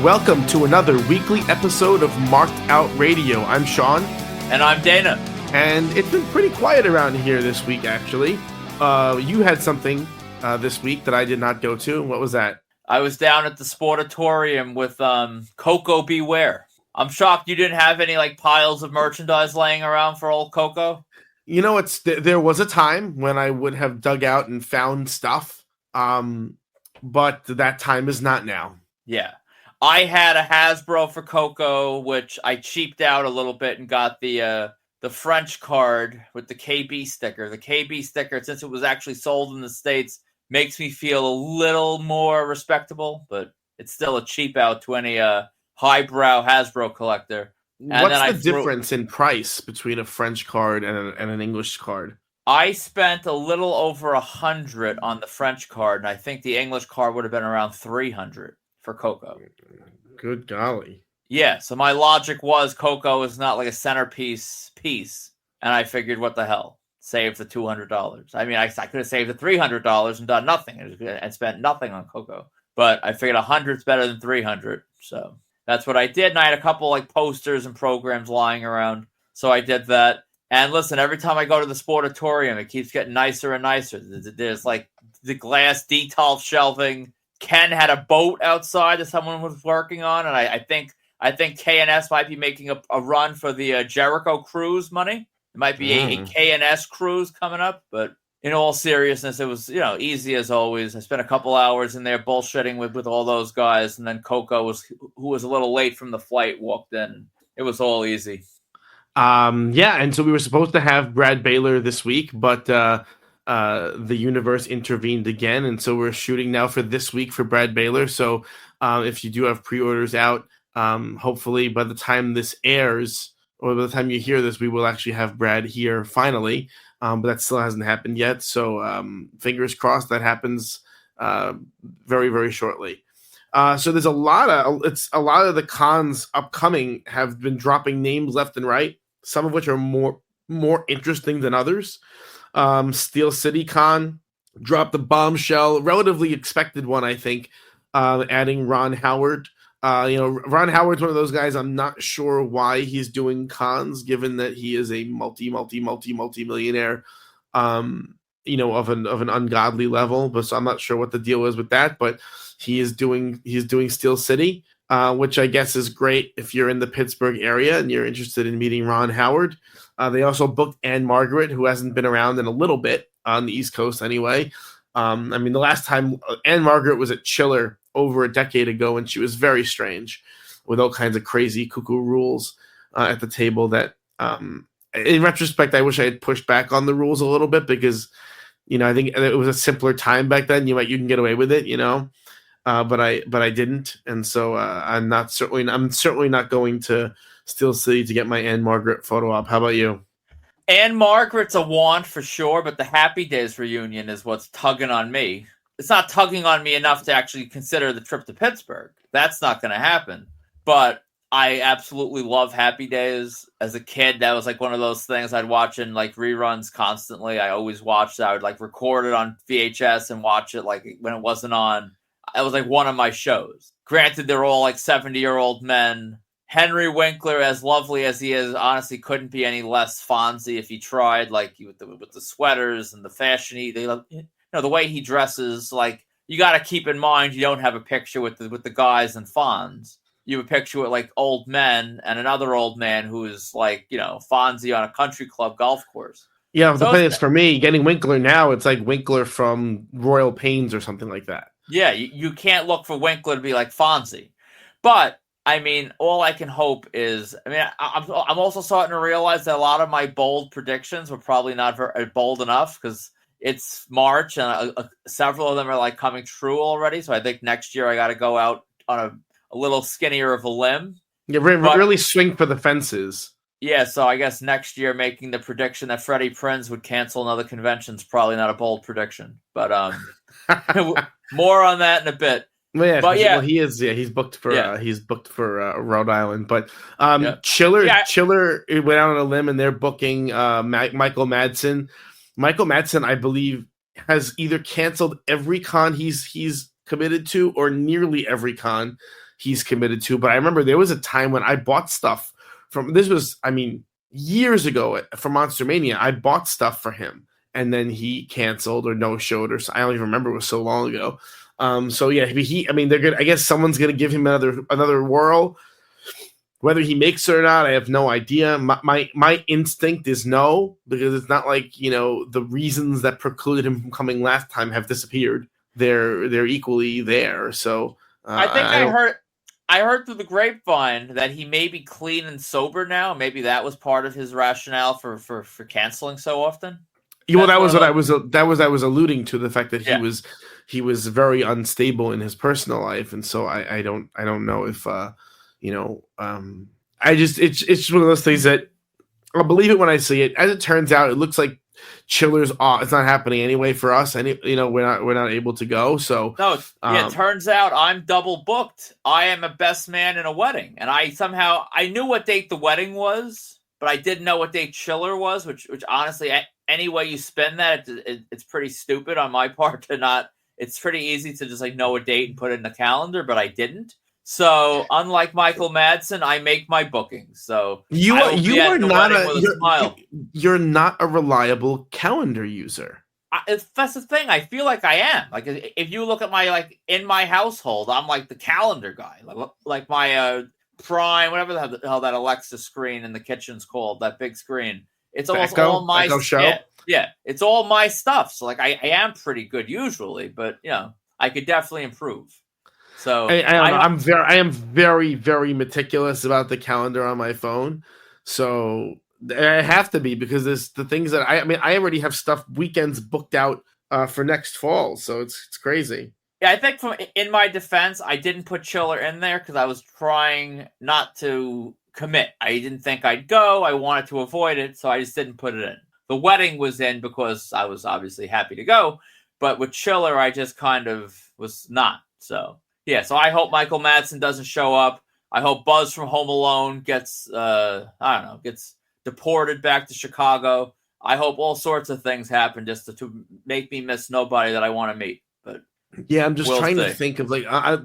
Welcome to another weekly episode of Marked Out Radio. I'm Sean. And I'm Dana. And it's been pretty quiet around here this week, actually. You had something this week that I did not go to. What was that? I was down at the Sportatorium with Coco Beware. I'm shocked you didn't have any piles of merchandise laying around for old Coco. You know, there was a time when I would have dug out and found stuff, but that time is not now. Yeah. I had a Hasbro for Coco, which I cheaped out a little bit and got the French card with the KB sticker. The KB sticker, since it was actually sold in the States, makes me feel a little more respectable, but it's still a cheap out to any highbrow Hasbro collector. And what's the difference in price between a French card and an English card? I spent a little over $100 on the French card, and I think the English card would have been around $300 for Coco. Good golly. Yeah, so my logic was Coco is not like a centerpiece piece, and I figured, what the hell? Save the $200. I mean, I could have saved the $300 and done nothing and spent nothing on Coco, but I figured 100's better than 300, so that's what I did, and I had a couple posters and programs lying around, so I did that. And listen, every time I go to the Sportatorium, it keeps getting nicer and nicer. There's the glass detail shelving. Ken had a boat outside that someone was working on, and I think K&S might be making a run for the Jericho cruise money. It might be a K&S cruise coming up, but in all seriousness, it was easy as always. I spent a couple hours in there bullshitting with all those guys, and then Coco, who was a little late from the flight, walked in. It was all easy. Yeah, and so we were supposed to have Brad Baylor this week, but the universe intervened again, and so we're shooting now for this week for Brad Baylor. So if you do have pre-orders out, hopefully by the time this airs, or by the time you hear this, we will actually have Brad here finally, but that still hasn't happened yet. So fingers crossed that happens very, very shortly. So there's a lot of the cons upcoming have been dropping names left and right, some of which are more interesting than others. Steel City Con dropped the bombshell, relatively expected one, I think, adding Ron Howard. Ron Howard's one of those guys. I'm not sure why he's doing cons, given that he is a multi-millionaire, of an ungodly level. But so I'm not sure what the deal is with that. But he's doing Steel City, which I guess is great if you're in the Pittsburgh area and you're interested in meeting Ron Howard. They also booked Anne Margaret, who hasn't been around in a little bit on the East Coast anyway. The last time Anne Margaret was at Chiller over a decade ago, and she was very strange with all kinds of crazy cuckoo rules at the table that, in retrospect, I wish I had pushed back on the rules a little bit because, I think it was a simpler time back then. You can get away with it, but I didn't. And so I'm certainly not going to Steel City to get my Anne Margaret photo op. How about you? Anne Margaret's a want for sure, but the Happy Days reunion is what's tugging on me. It's not tugging on me enough to actually consider the trip to Pittsburgh. That's not going to happen. But I absolutely love Happy Days. As a kid, that was one of those things I'd watch in reruns constantly. I always watched it. I would record it on VHS and watch it when it wasn't on. It was one of my shows. Granted, they're all 70-year-old men. Henry Winkler, as lovely as he is, honestly couldn't be any less Fonzie if he tried. With the sweaters and the fashion, the way he dresses. You got to keep in mind you don't have a picture with the guys and Fonz. You have a picture with old men and another old man who is Fonzie on a country club golf course. Yeah, the thing is, for me, getting Winkler now, it's like Winkler from Royal Pains or something like that. Yeah, you can't look for Winkler to be like Fonzie. But all I can hope is, I'm also starting to realize that a lot of my bold predictions were probably not very bold enough because it's March and several of them are coming true already. So I think next year I got to go out on a little skinnier of a limb. Yeah, really swing for the fences. Yeah, so I guess next year making the prediction that Freddie Prinze would cancel another convention is probably not a bold prediction. But more on that in a bit. Well, he is. Yeah, he's booked for Rhode Island. But Chiller went out on a limb and they're booking Michael Madsen. Michael Madsen, I believe, has either canceled every con he's committed to, or nearly every con he's committed to. But I remember there was a time when I bought stuff years ago for Monster Mania. I bought stuff for him, and then he canceled or no showed, or I don't even remember. It was so long ago. So yeah, they're good. I guess someone's gonna give him another whirl. Whether he makes it or not, I have no idea. My instinct is no, because it's not like, the reasons that precluded him from coming last time have disappeared. They're equally there. So I think I heard through the grapevine that he may be clean and sober now. Maybe that was part of his rationale for canceling so often. Well, that was what I was alluding to, the fact that he was very unstable in his personal life, and so I don't know if it's just one of those things that I'll believe it when I see it. As it turns out, it looks like Chiller's off. It's not happening anyway for us, and we're not able to go. So no, it turns out I'm double booked. I am a best man in a wedding, and I knew what date the wedding was, but I didn't know what date Chiller was. Which honestly, any way you spin that, it's pretty stupid on my part to not. It's pretty easy to just know a date and put it in the calendar, but I didn't. So, unlike Michael Madsen, I make my bookings. So you're not a reliable calendar user. That's the thing. I feel like I am. Like, if you look at my in my household, I'm like the calendar guy. Like my Prime, whatever the hell that Alexa screen in the kitchen's called, that big screen. It's almost all my show. Yeah, it's all my stuff. So I am pretty good usually, but I could definitely improve. So I am very, very meticulous about the calendar on my phone. So I have to be, because there's the things that I already have weekends booked out for next fall. So it's crazy. Yeah, I think in my defense, I didn't put Chiller in there because I was trying not to commit. I didn't think I'd go. I wanted to avoid it, so I just didn't put it in. The wedding was in because I was obviously happy to go, but with Chiller, I just kind of was not. So yeah, so I hope Michael Madsen doesn't show up. I hope Buzz from Home Alone gets gets deported back to Chicago. I hope all sorts of things happen just to make me miss nobody that I want to meet. But yeah, I'm just trying to think of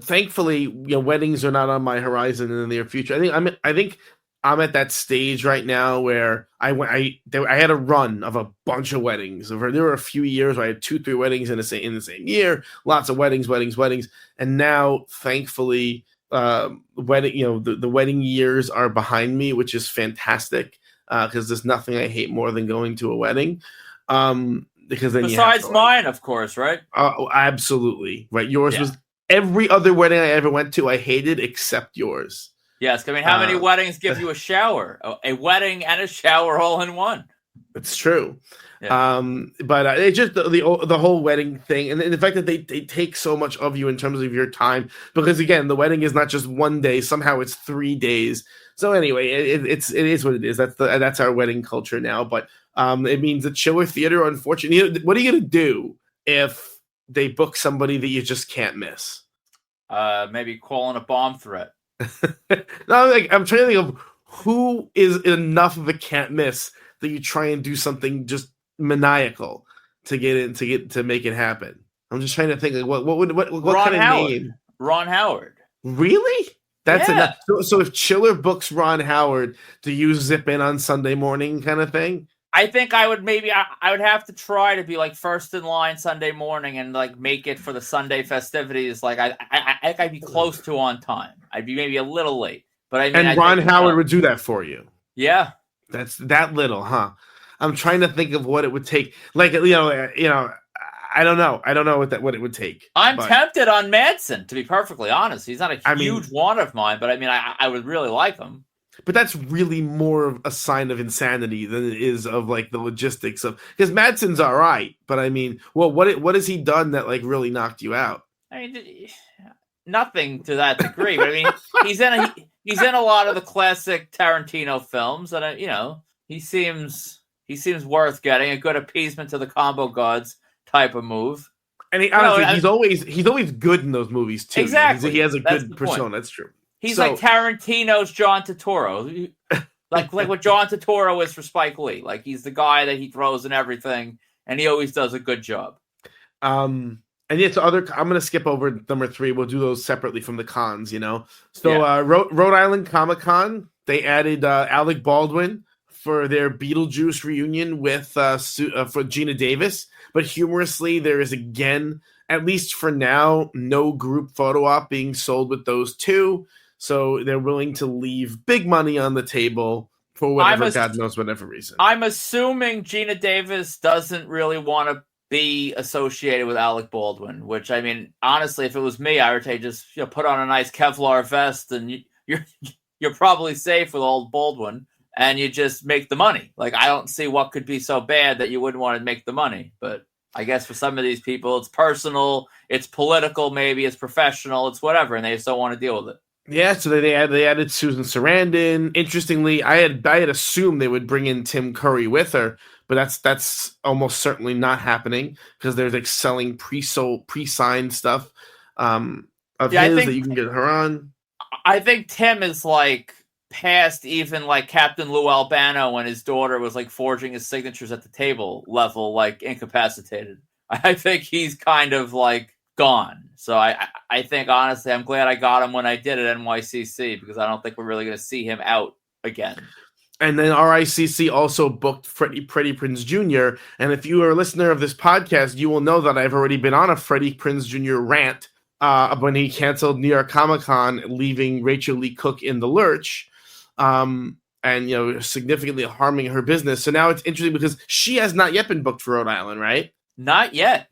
thankfully, weddings are not on my horizon in the near future. I think I'm at that stage right now where I had a run of a bunch of weddings. There were a few years where I had 2-3 weddings in the same year, lots of weddings, and now thankfully, the wedding years are behind me, which is fantastic, because there's nothing I hate more than going to a wedding. Because then besides mine, of course, right? Oh, absolutely, right. Yours was every other wedding I ever went to I hated except yours. Yes, how many weddings give you a shower? A wedding and a shower all in one. It's true. Yeah. But it's just the whole wedding thing, and the fact that they take so much of you in terms of your time, because again, the wedding is not just one day. Somehow it's 3 days. So anyway, it is what it is. That's our wedding culture now. But it means the Chiller Theater, unfortunately, what are you gonna do if they book somebody that you just can't miss? Maybe call in a bomb threat. No, I'm trying to think of who is enough of a can't miss that you try and do something just maniacal to make it happen. I'm just trying to think what kind of name? Ron Howard. Really? That's enough. So if Chiller books Ron Howard, do you zip in on Sunday morning kind of thing? I think I would I would have to try to be first in line Sunday morning and make it for the Sunday festivities. I think I'd be close to on time. I'd be maybe a little late, but Ron Howard would do that for you. Yeah, that's that little, huh? I'm trying to think of what it would take. I don't know. I don't know what it would take. I'm tempted on Madsen, to be perfectly honest. He's not a huge one of mine, but I would really like him. But that's really more of a sign of insanity than it is of the logistics of, because Madsen's all right, but what has he done that really knocked you out? Nothing to that degree. But he's in a lot of the classic Tarantino films, and he seems worth getting, a good appeasement to the combo gods type of move. And he's always good in those movies too. Exactly, he has a good persona. That's true. He's like Tarantino's John Turturro, like what John Turturro is for Spike Lee. He's the guy that he throws in everything, and he always does a good job. And yet, I'm going to skip over number 3. We'll do those separately from the cons, you know. So, Yeah. Rhode Island Comic Con, they added Alec Baldwin for their Beetlejuice reunion with for Gina Davis. But humorously, there is again, at least for now, no group photo op being sold with those two. So they're willing to leave big money on the table for whatever, God knows, whatever reason. I'm assuming Gina Davis doesn't really want to be associated with Alec Baldwin, which, I mean, honestly, if it was me, I would say just put on a nice Kevlar vest and you're probably safe with old Baldwin, and you just make the money. Like, I don't see what could be so bad that you wouldn't want to make the money. But I guess for some of these people, it's personal, it's political, maybe it's professional, it's whatever, and they just don't want to deal with it. Yeah, so they added Susan Sarandon. Interestingly, I had assumed they would bring in Tim Curry with her, but that's almost certainly not happening because there's like selling pre-signed stuff of his that you can get her on. I think Tim is like past even like Captain Lou Albano when his daughter was like forging his signatures at the table level, like incapacitated. I think he's kind of like gone. So I think, honestly, I'm glad I got him when I did at NYCC because I don't think we're really going to see him out again. And then RICC also booked Freddie Prinze Jr. And if you are a listener of this podcast, you will know that I've already been on a Freddie Prinze Jr. rant when he canceled New York Comic Con, leaving Rachel Lee Cook in the lurch, and significantly harming her business. So now it's interesting because she has not yet been booked for Rhode Island, right? Not yet.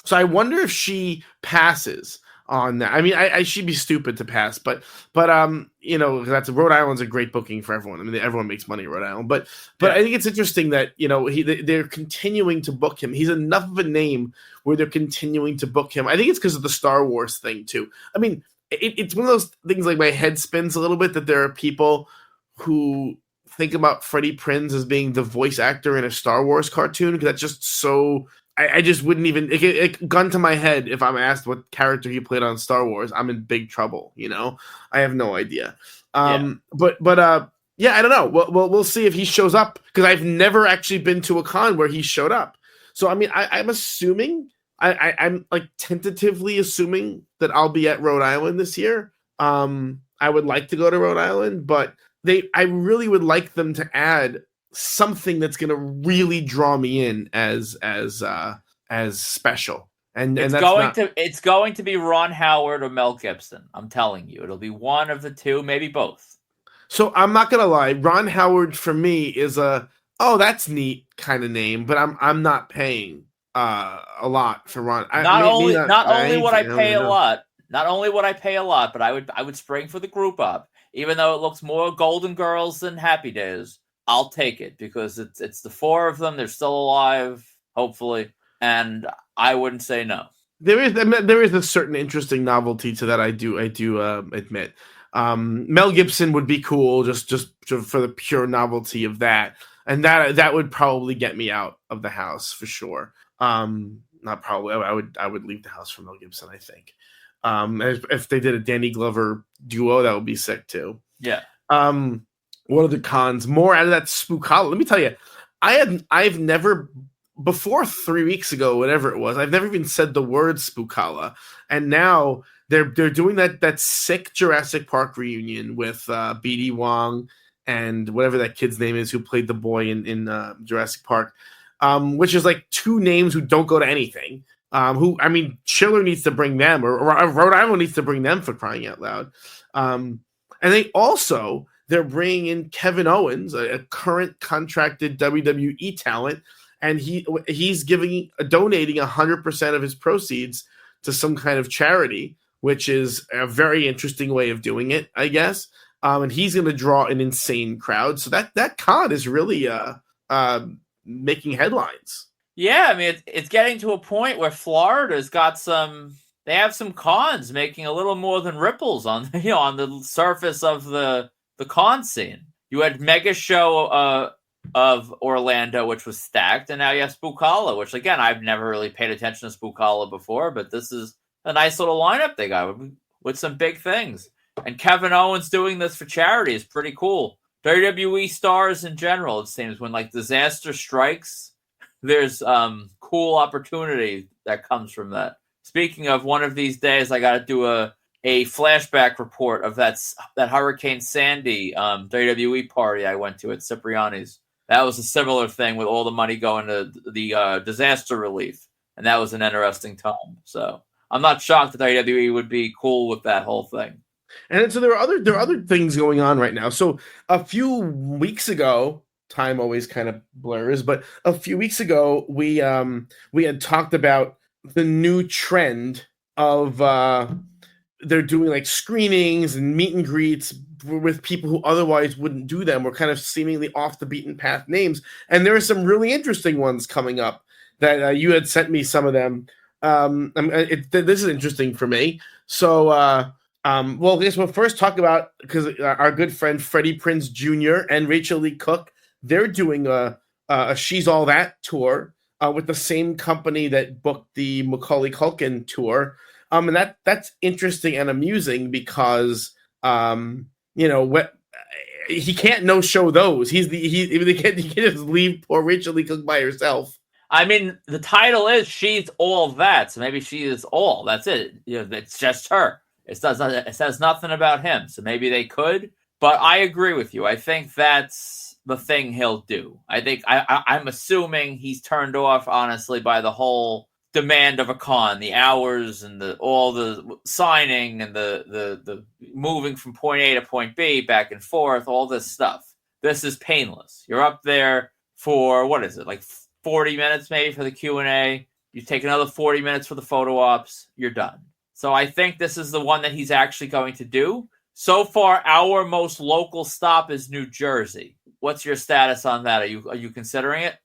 So I wonder if she passes on that. I mean, I she'd be stupid to pass, but that's Rhode Island's a great booking for everyone. I mean, everyone makes money at Rhode Island, but yeah. I think it's interesting that they're continuing to book him. He's enough of a name where they're continuing to book him. I think it's because of the Star Wars thing too. I mean, it's one of those things like my head spins a little bit that there are people who think about Freddie Prinze as being the voice actor in a Star Wars cartoon because that's just so. I just wouldn't even it gun to my head if I'm asked what character he played on Star Wars. I'm in big trouble, I have no idea. But I don't know. We'll see if he shows up because I've never actually been to a con where he showed up. So I mean, I'm assuming I'm like tentatively assuming that I'll be at Rhode Island this year. I would like to go to Rhode Island, but I really would like them to add something that's going to really draw me in as special. And it's going to be Ron Howard or Mel Gibson. I'm telling you, it'll be one of the two, maybe both. So I'm not going to lie. Ron Howard for me is that's neat kind of name, but I'm not paying a lot for Ron. Not only would I pay a lot, but I would spring for the group up, even though it looks more Golden Girls than Happy Days. I'll take it because it's the four of them. They're still alive, hopefully, and I wouldn't say no. There is a certain interesting novelty to that. I do admit. Mel Gibson would be cool just for the pure novelty of that, and that would probably get me out of the house for sure. Not probably. I would leave the house for Mel Gibson. I think. If they did a Danny Glover duo, that would be sick too. Yeah. What are the cons? More out of that Spookala. Let me tell you, I've never before 3 weeks ago, whatever it was, I've never even said the word Spookala, and now they're doing that sick Jurassic Park reunion with B.D. Wong and whatever that kid's name is who played the boy in Jurassic Park, which is like two names who don't go to anything. Chiller needs to bring them, or Rhode Island needs to bring them for crying out loud. And they're bringing in Kevin Owens, a current contracted WWE talent, and he's donating 100% of his proceeds to some kind of charity, which is a very interesting way of doing it, I guess. And he's going to draw an insane crowd. So that con is really making headlines. Yeah, I mean, it's getting to a point where Florida's got they have some cons making a little more than ripples on the surface of the con scene. You had Mega Show of Orlando, which was stacked, and now you have Spookala, which again I've never really paid attention to Spookala before, but this is a nice little lineup they got with some big things. And Kevin Owens doing this for charity is pretty cool. WWE stars in general, it seems, when like disaster strikes, there's cool opportunity that comes from that. Speaking of, one of these days, I got to do a flashback report of that Hurricane Sandy WWE party I went to at Cipriani's. That was a similar thing with all the money going to the disaster relief, and that was an interesting time. So I'm not shocked that WWE would be cool with that whole thing. And so there are other things going on right now. So a few weeks ago, time always kind of blurs, but a few weeks ago we had talked about the new trend of they're doing like screenings and meet and greets with people who otherwise wouldn't do them, or kind of seemingly off the beaten path names. And there are some really interesting ones coming up that you had sent me some of them. This is interesting for me. So, well, I guess we'll first talk about, because our good friend Freddie Prinze Jr. and Rachel Lee Cook, they're doing a She's All That tour with the same company that booked the Macaulay Culkin tour. And that's interesting and amusing because he can't no show those. He can't just leave poor Rachel Lee Cook by herself. I mean, the title is She's All That, so maybe she is all. That's it. It's just her. It says nothing about him, so maybe they could. But I agree with you. I think that's the thing he'll do. I think I'm assuming he's turned off, honestly, by the whole demand of a con, the hours and all the signing and the moving from point A to point B, back and forth, all this stuff. This is painless. You're up there for, what is it, like 40 minutes maybe for the Q&A. You take another 40 minutes for the photo ops. You're done. So I think this is the one that he's actually going to do. So far, our most local stop is New Jersey. What's your status on that? Are you considering it?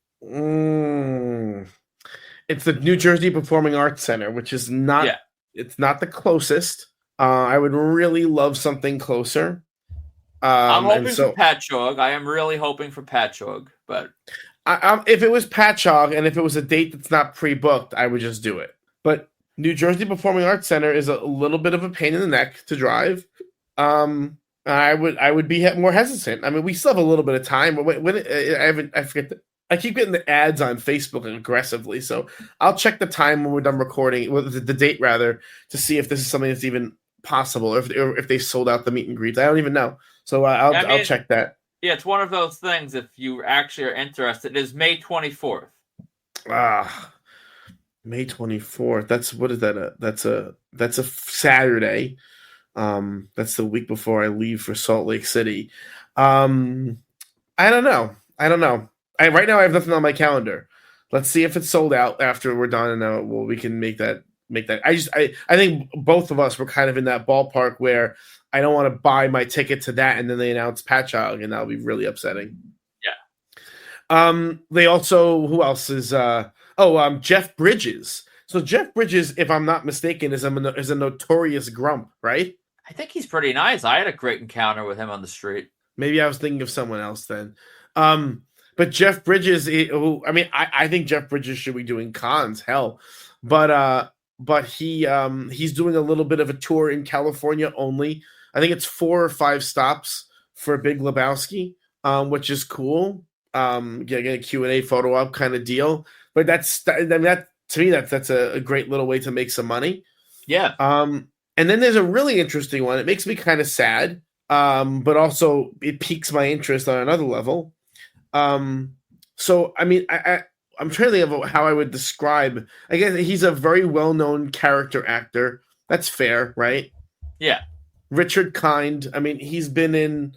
It's the New Jersey Performing Arts Center, which is not. Yeah. It's not the closest. I would really love something closer. I'm hoping for Patchogue. I am really hoping for Patchogue, but if it was Patchogue and if it was a date that's not pre-booked, I would just do it. But New Jersey Performing Arts Center is a little bit of a pain in the neck to drive. I would be more hesitant. I mean, we still have a little bit of time. I forget. I keep getting the ads on Facebook aggressively, so I'll check the time when we're done recording, the date rather, to see if this is something that's even possible, or if they sold out the meet and greets. I don't even know, so I'll check that. Yeah, it's one of those things. If you actually are interested, it is May 24th. May 24th. That's what is that? That's a Saturday. That's the week before I leave for Salt Lake City. I don't know. Right now I have nothing on my calendar. Let's see if it's sold out after we're done, and we can make that. I think both of us were kind of in that ballpark where I don't want to buy my ticket to that, and then they announce Patchogue, and that'll be really upsetting. Yeah. They also, who else is? Jeff Bridges. So Jeff Bridges, if I'm not mistaken, is a notorious grump, right? I think he's pretty nice. I had a great encounter with him on the street. Maybe I was thinking of someone else then. But Jeff Bridges, I think Jeff Bridges should be doing cons, hell. But he's doing a little bit of a tour in California only. I think it's 4 or 5 stops for Big Lebowski, which is cool. Getting a Q&A photo op kind of deal. But that to me, that's a great little way to make some money. Yeah. And then there's a really interesting one. It makes me kind of sad, but also it piques my interest on another level. So, I mean, I'm trying to think of how I would describe. I guess he's a very well-known character actor. That's fair, right? Yeah. Richard Kind. I mean, he's been in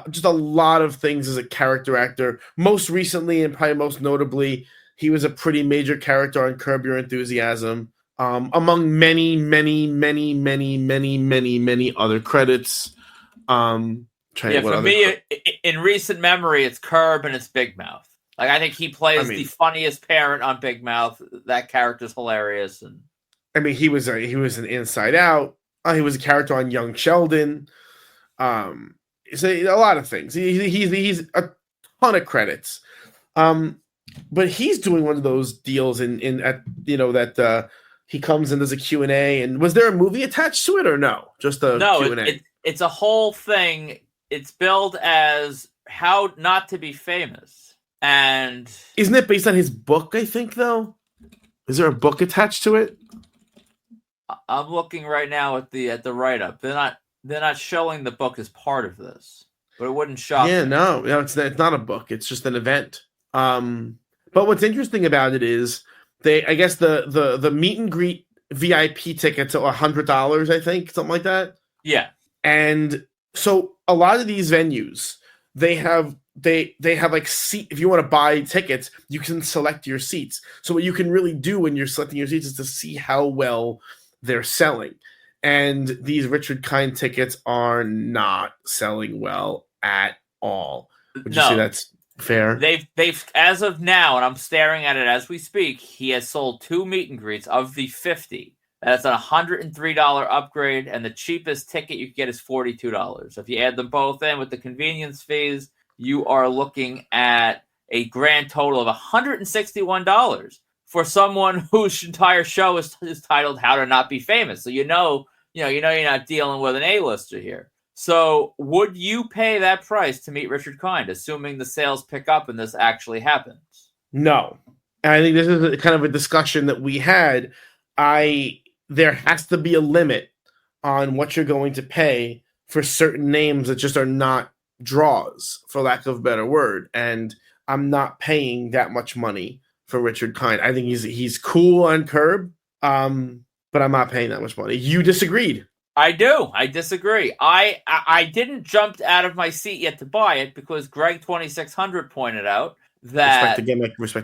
just a lot of things as a character actor. Most recently, and probably most notably, he was a pretty major character on Curb Your Enthusiasm, among many, many, many, many, many, many, many other credits. For me, in recent memory, it's Curb and it's Big Mouth. Like, I think he plays the funniest parent on Big Mouth. That character's hilarious. And I mean, he was an Inside Out. He was a character on Young Sheldon. So a lot of things. He's a ton of credits. But he's doing one of those deals that he comes and does a Q&A. And was there a movie attached to it or no? Just a Q&A? It's a whole thing. It's billed as How Not to Be Famous. And isn't it based on his book, I think, though? Is there a book attached to it? I'm looking right now at the write-up. They're not showing the book as part of this, but it wouldn't shock me. No, it's not a book. It's just an event. But what's interesting about it is I guess the meet and greet VIP tickets are $100, I think, something like that. Yeah. And so a lot of these venues, they have like seat. If you want to buy tickets, you can select your seats. So what you can really do when you're selecting your seats is to see how well they're selling. And these Richard Kind tickets are not selling well at all. Would you say that's fair? They've as of now, and I'm staring at it as we speak, he has sold 2 meet and greets of the 50. That's a $103 upgrade, and the cheapest ticket you can get is $42. So if you add them both in with the convenience fees, you are looking at a grand total of $161 for someone whose entire show is titled "How to Not Be Famous." So you know you're not dealing with an A-lister here. So would you pay that price to meet Richard Kind, assuming the sales pick up and this actually happens? No. And I think this is kind of a discussion that we had. There has to be a limit on what you're going to pay for certain names that just are not draws, for lack of a better word. And I'm not paying that much money for Richard Kind. I think he's cool on Curb, but I'm not paying that much money. You disagreed. I do. I disagree. I didn't jump out of my seat yet to buy it because Greg 2600 pointed out that respect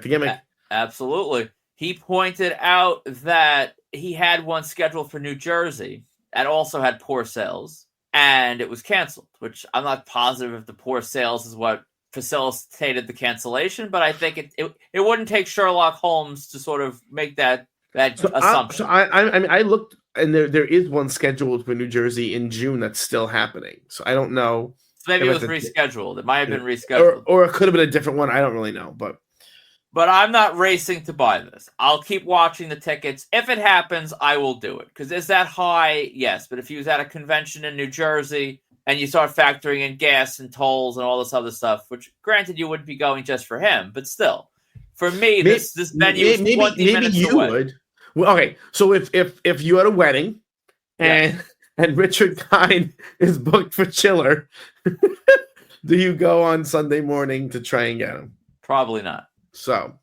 the gimmick. Absolutely. He pointed out that he had one scheduled for New Jersey that also had poor sales, and it was canceled, which I'm not positive if the poor sales is what facilitated the cancellation, but I think it wouldn't take Sherlock Holmes to sort of make that assumption. I looked, and there is one scheduled for New Jersey in June that's still happening. So I don't know. So maybe it was rescheduled. It might have been rescheduled. Or it could have been a different one. I don't really know. But I'm not racing to buy this. I'll keep watching the tickets. If it happens, I will do it. Because is that high? Yes. But if he was at a convention in New Jersey and you start factoring in gas and tolls and all this other stuff, which granted you wouldn't be going just for him, but still, for me, this venue is 20 minutes away. You would. Well, okay, so if you had a wedding and Richard Kind is booked for Chiller, do you go on Sunday morning to try and get him? Probably not. So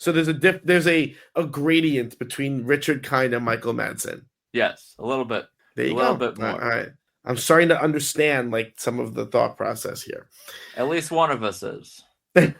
there's a gradient between Richard Kind and Michael Madsen. Yes, a little bit. There you go. A little bit more. All right. I'm starting to understand some of the thought process here. At least one of us is. And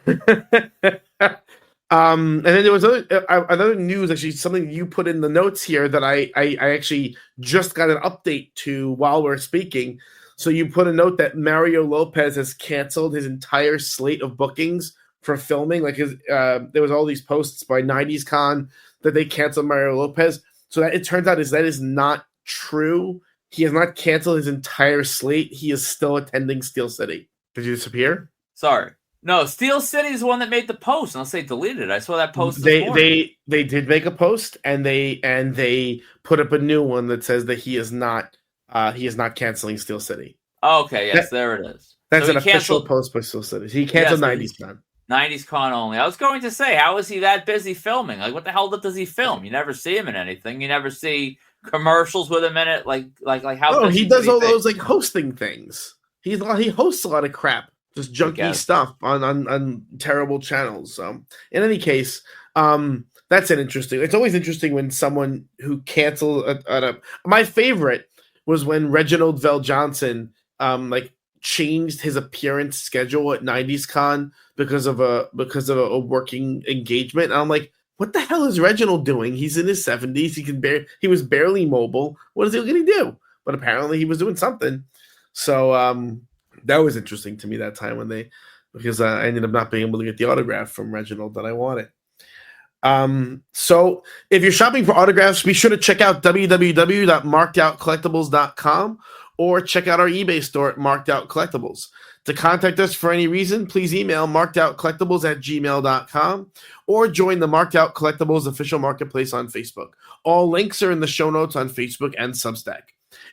then there was another news, actually, something you put in the notes here that I actually just got an update to while we're speaking. So you put a note that Mario Lopez has canceled his entire slate of bookings for filming. There was all these posts by 90s Con that they canceled Mario Lopez. So that it turns out that is not true. He has not canceled his entire slate. He is still attending Steel City. Did you disappear? Sorry. No, Steel City is the one that made the post, unless they deleted it. I saw that post. They did make a post, and they put up a new one that says that he is not canceling Steel City. Okay, yes, there it is. That's an official post by Steel City. He canceled 90s Con. 90s Con only. I was going to say, how is he that busy filming? Like, what the hell does he film? You never see him in anything. You never see commercials with him in it. Like how? Oh, he does all those hosting things. He hosts a lot of crap. Just junky stuff on terrible channels. So, in any case, that's an interesting. It's always interesting when someone who cancels my favorite was when Reginald Vell Johnson changed his appearance schedule at 90s Con because of a working engagement. And I'm like, what the hell is Reginald doing? He's in his 70s. He was barely mobile. What is he going to do? But apparently he was doing something. So that was interesting to me that time because I ended up not being able to get the autograph from Reginald that I wanted. So if you're shopping for autographs, be sure to check out www.markedoutcollectibles.com or check out our eBay store at Marked Out Collectibles. To contact us for any reason, please email markedoutcollectibles@gmail.com or join the Marked Out Collectibles official marketplace on Facebook. All links are in the show notes on Facebook and Substack.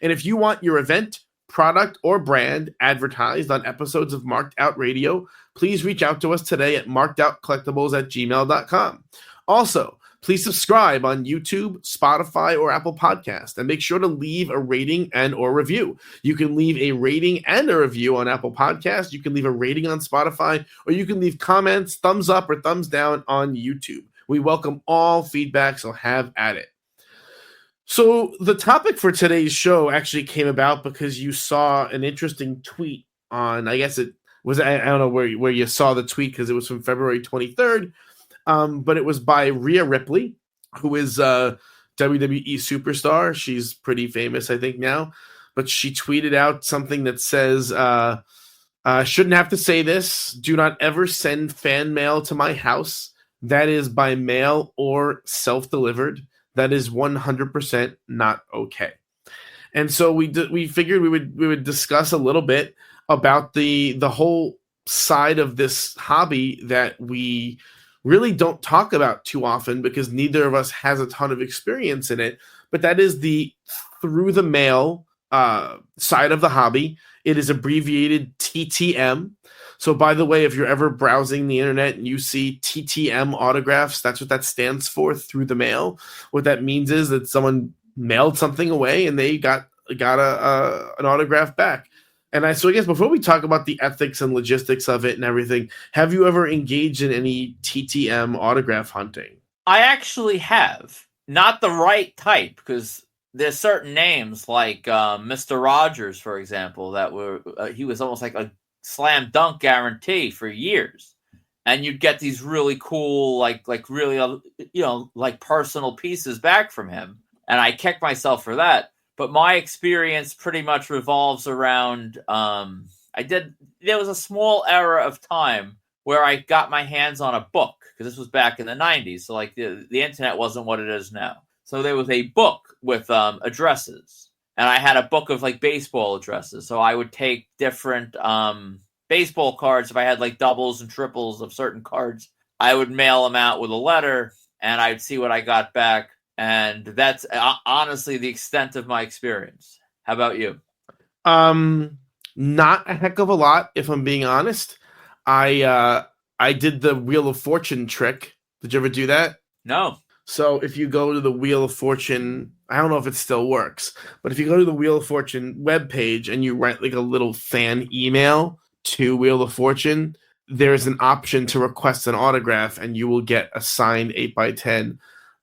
And if you want your event, product, or brand advertised on episodes of Marked Out Radio, please reach out to us today at markedoutcollectibles@gmail.com. Also, please subscribe on YouTube, Spotify, or Apple Podcast, and make sure to leave a rating and or review. You can leave a rating and a review on Apple Podcast. You can leave a rating on Spotify, or you can leave comments, thumbs up or thumbs down on YouTube. We welcome all feedback, so have at it. So the topic for today's show actually came about because you saw an interesting tweet on, I guess it was, I don't know where you saw the tweet because it was from February 23rd, but it was by Rhea Ripley, who is a WWE superstar. She's pretty famous, I think, now. But she tweeted out something that says, shouldn't have to say this. Do not ever send fan mail to my house. That is by mail or self-delivered. That is 100% not okay. And so we figured we would discuss a little bit about the whole side of this hobby that we really don't talk about too often because neither of us has a ton of experience in it. But that is the through the mail side of the hobby. It is abbreviated TTM. So, by the way, if you're ever browsing the internet and you see TTM autographs, that's what that stands for, through the mail. What that means is that someone mailed something away and they got an autograph back. And I guess before we talk about the ethics and logistics of it and everything, have you ever engaged in any TTM autograph hunting? I actually have. Not the right type, because there's certain names like Mr. Rogers, for example, that were he was almost like a slam dunk guarantee for years, and you'd get these really cool like really like personal pieces back from him, and I kicked myself for that. But my experience pretty much revolves around there was a small era of time where I got my hands on a book, because this was back in the 90s, so like the internet wasn't what it is now. So there was a book with addresses. And I had a book of like baseball addresses. So I would take different baseball cards. If I had like doubles and triples of certain cards, I would mail them out with a letter and I'd see what I got back. And that's honestly the extent of my experience. How about you? Not a heck of a lot, if I'm being honest. I did the Wheel of Fortune trick. Did you ever do that? No. So if you go to the Wheel of Fortune, I don't know if it still works, but if you go to the Wheel of Fortune webpage and you write like a little fan email to Wheel of Fortune, there's an option to request an autograph and you will get a signed 8x10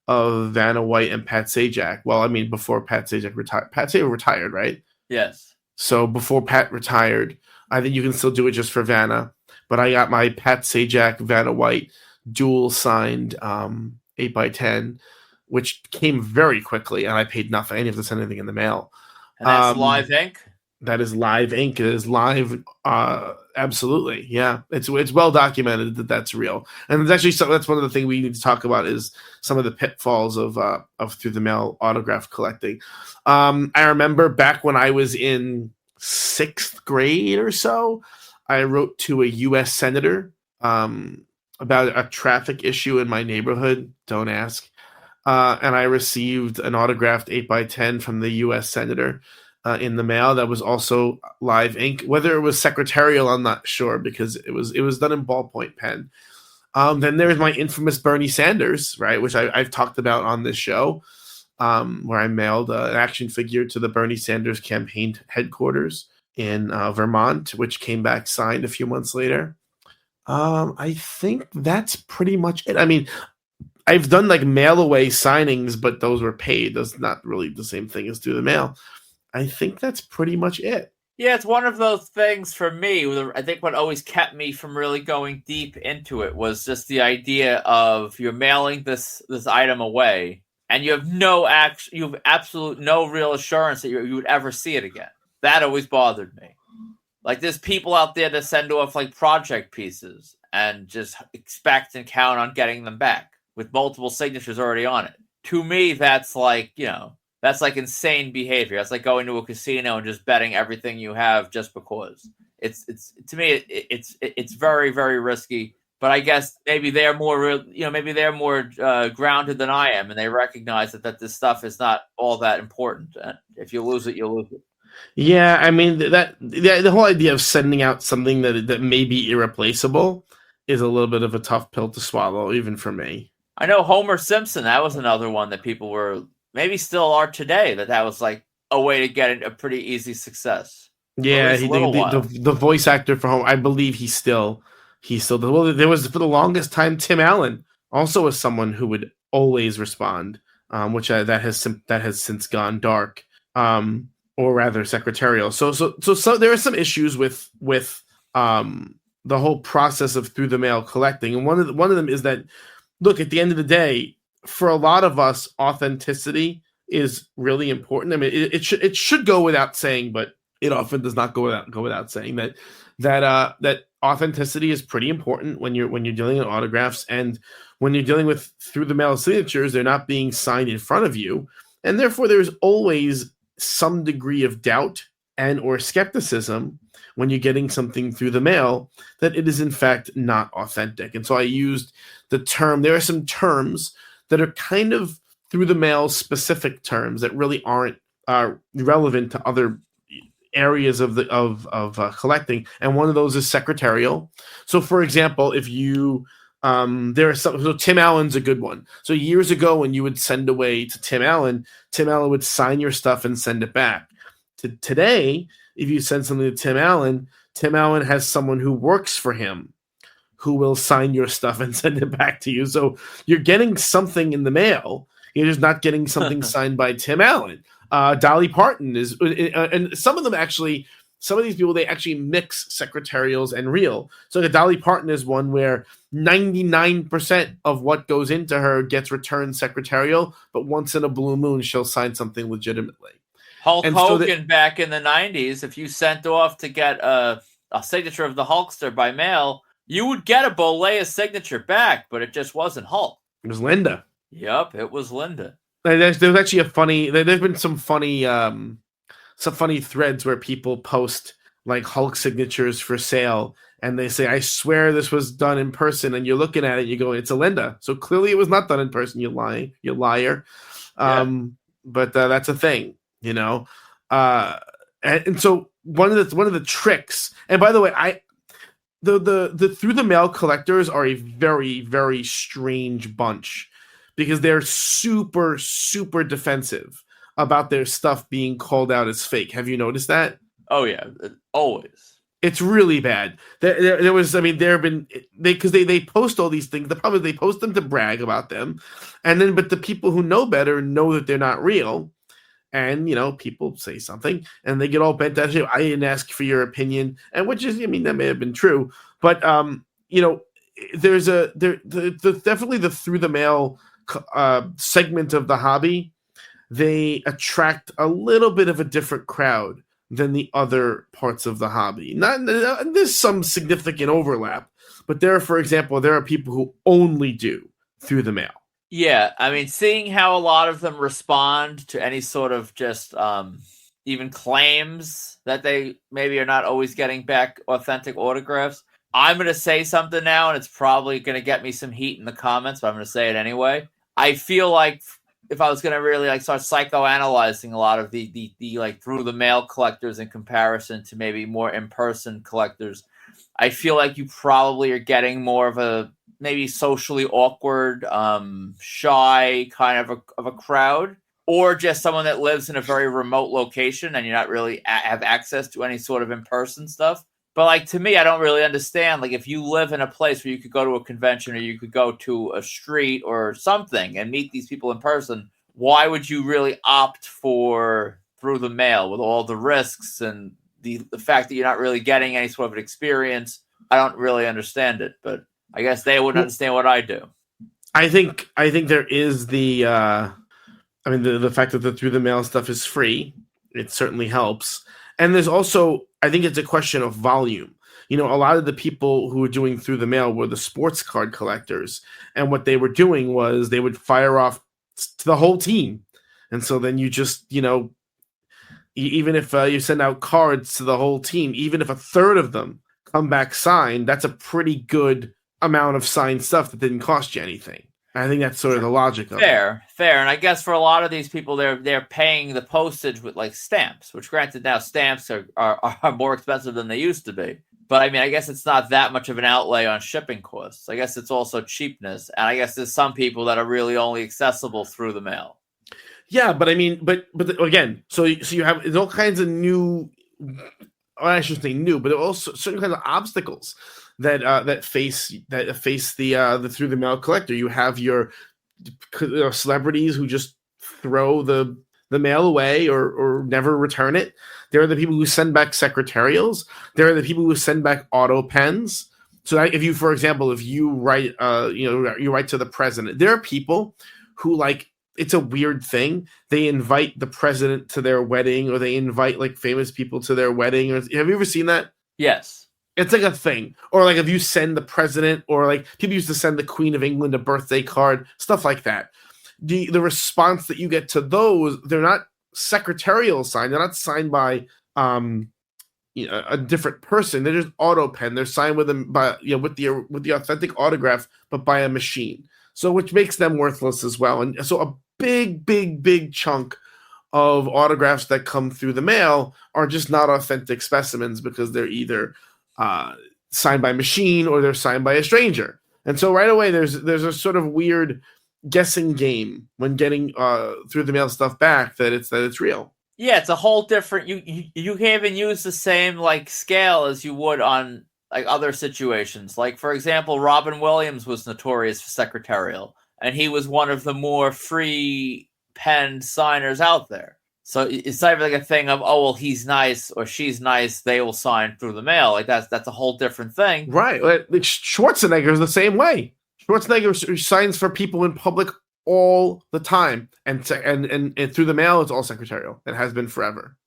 of Vanna White and Pat Sajak. Well, I mean, before Pat Sajak retired. Pat Sajak retired, right? Yes. So before Pat retired, I think you can still do it just for Vanna, but I got my Pat Sajak, Vanna White dual signed 8x10, which came very quickly, and I paid nothing. I didn't have to send anything in the mail. And that's live ink? That is live ink. It is live. Absolutely. Yeah. It's well documented that that's real. And it's actually that's one of the things we need to talk about is some of the pitfalls of through the mail autograph collecting. I remember back when I was in 6th grade or so, I wrote to a U.S. senator about a traffic issue in my neighborhood. Don't ask. And I received an autographed 8x10 from the U.S. senator in the mail that was also live ink. Whether it was secretarial, I'm not sure, because it was done in ballpoint pen. Then there's my infamous Bernie Sanders, right, which I've talked about on this show, where I mailed an action figure to the Bernie Sanders campaign headquarters in Vermont, which came back signed a few months later. I think that's pretty much it. I mean, I've done like mail away signings, but those were paid. That's not really the same thing as through the mail. I think that's pretty much it. Yeah, it's one of those things for me. I think what always kept me from really going deep into it was just the idea of you're mailing this item away, and you have absolute no real assurance that you would ever see it again. That always bothered me. Like, there's people out there that send off like project pieces and just expect and count on getting them back with multiple signatures already on it. To me, that's like, that's like insane behavior. That's like going to a casino and just betting everything you have just because. It's to me, it's very, very risky. But I guess maybe they're more, grounded than I am, and they recognize that this stuff is not all that important. And if you lose it, you lose it. Yeah, I mean the whole idea of sending out something that may be irreplaceable is a little bit of a tough pill to swallow, even for me. I know Homer Simpson. That was another one that people were maybe still are today. That was like a way to get a pretty easy success for at Yeah, least a little while. the voice actor for Homer, I believe he's still well. There was for the longest time Tim Allen also was someone who would always respond, that has since gone dark, or rather secretarial. So there are some issues with the whole process of through the mail collecting, and one of them is that, look, at the end of the day, for a lot of us, authenticity is really important. I mean, it should go without saying, but it often does not go without saying that authenticity is pretty important when you're dealing with autographs, and when you're dealing with through the mail signatures, they're not being signed in front of you, and therefore there's always some degree of doubt and or skepticism when you're getting something through the mail that it is in fact not authentic. And so I used the term. There are some terms that are kind of through the mail specific terms that really aren't relevant to other areas of collecting, and one of those is secretarial. So, for example, if you there are some. So Tim Allen's a good one. So years ago, when you would send away to Tim Allen would sign your stuff and send it back. Today, if you send something to Tim Allen has someone who works for him who will sign your stuff and send it back to you. So you're getting something in the mail. You're just not getting something signed by Tim Allen. Dolly Parton is, and some of them actually, some of these people, they actually mix secretarials and real. So Dolly Parton is one where 99% of what goes into her gets returned secretarial, but once in a blue moon, she'll sign something legitimately. Hulk Hogan back in the 90s, if you sent off to get a signature of the Hulkster by mail, you would get a Boleya signature back, but it just wasn't Hulk. It was Linda. Yep, it was Linda. There's actually there's been some funny threads where people post like Hulk signatures for sale, and they say, "I swear this was done in person," and you're looking at it, and you go, "It's a Linda." So clearly, it was not done in person. You liar. Yeah. But that's a thing, you know. And so one of the tricks, and by the way, the through the mail collectors are a very, very strange bunch, because they're super, super defensive about their stuff being called out as fake. Have you noticed that? Oh yeah, always. It's really bad. There was, I mean, there have been, because they post all these things. The problem is they post them to brag about them, and then but the people who know better know that they're not real, and people say something and they get all bent out. I didn't ask for your opinion, and which is, I mean, that may have been true, but there's definitely the through the mail segment of the hobby. They attract a little bit of a different crowd than the other parts of the hobby. There's some significant overlap, but for example, there are people who only do through the mail. Yeah, I mean, seeing how a lot of them respond to any sort of just even claims that they maybe are not always getting back authentic autographs. I'm going to say something now, and it's probably going to get me some heat in the comments, but I'm going to say it anyway. I feel like if I was going to really start psychoanalyzing a lot of the like through the mail collectors in comparison to maybe more in-person collectors, I feel like you probably are getting more of a maybe socially awkward, shy kind of a crowd, or just someone that lives in a very remote location and you're not really have access to any sort of in-person stuff. But to me, I don't really understand. If you live in a place where you could go to a convention or you could go to a street or something and meet these people in person, why would you really opt for through the mail with all the risks and the fact that you're not really getting any sort of an experience? I don't really understand it, but I guess they wouldn't understand what I do. I think there is the fact that the through the mail stuff is free. It certainly helps. And there's also, I think it's a question of volume. A lot of the people who were doing through the mail were the sports card collectors. And what they were doing was they would fire off to the whole team. And so then you just, even if you send out cards to the whole team, even if a third of them come back signed, that's a pretty good amount of signed stuff that didn't cost you anything. I think that's sort of the logic of it. Fair. And I guess for a lot of these people, they're paying the postage with stamps, which granted now stamps are more expensive than they used to be. But I mean, I guess it's not that much of an outlay on shipping costs. I guess it's also cheapness. And I guess there's some people that are really only accessible through the mail. Yeah, but I mean, but again, so you have there's all kinds of new, or I shouldn't say new, but there are also certain kinds of obstacles that face the through the mail collector. You have your celebrities who just throw the mail away or never return it. There are the people who send back secretarials. There are the people who send back auto pens. So if you, for example, if you write, you write to the president, there are people who like, it's a weird thing. They invite the president to their wedding, or they invite like famous people to their wedding. Have you ever seen that? Yes. It's like a thing. Or like if you send the president, or like people used to send the Queen of England a birthday card, stuff like that. The response that you get to those, they're not secretarial signed. They're not signed by a different person. They're just auto pen. They're signed with them by with the authentic autograph, but by a machine. So which makes them worthless as well. And so a big chunk of autographs that come through the mail are just not authentic specimens because they're either signed by machine or they're signed by a stranger. And so right away there's a sort of weird guessing game when getting through the mail stuff back that it's real. Yeah, it's a whole different. You can't even use the same like scale as you would on like other situations. Like for example, Robin Williams was notorious for secretarial, and he was one of the more free penned signers out there. So it's not even like a thing of, oh well, he's nice or she's nice, they will sign through the mail. Like that's a whole different thing, right? Like Schwarzenegger is the same way. Schwarzenegger signs for people in public all the time, and through the mail, it's all secretarial. It has been forever.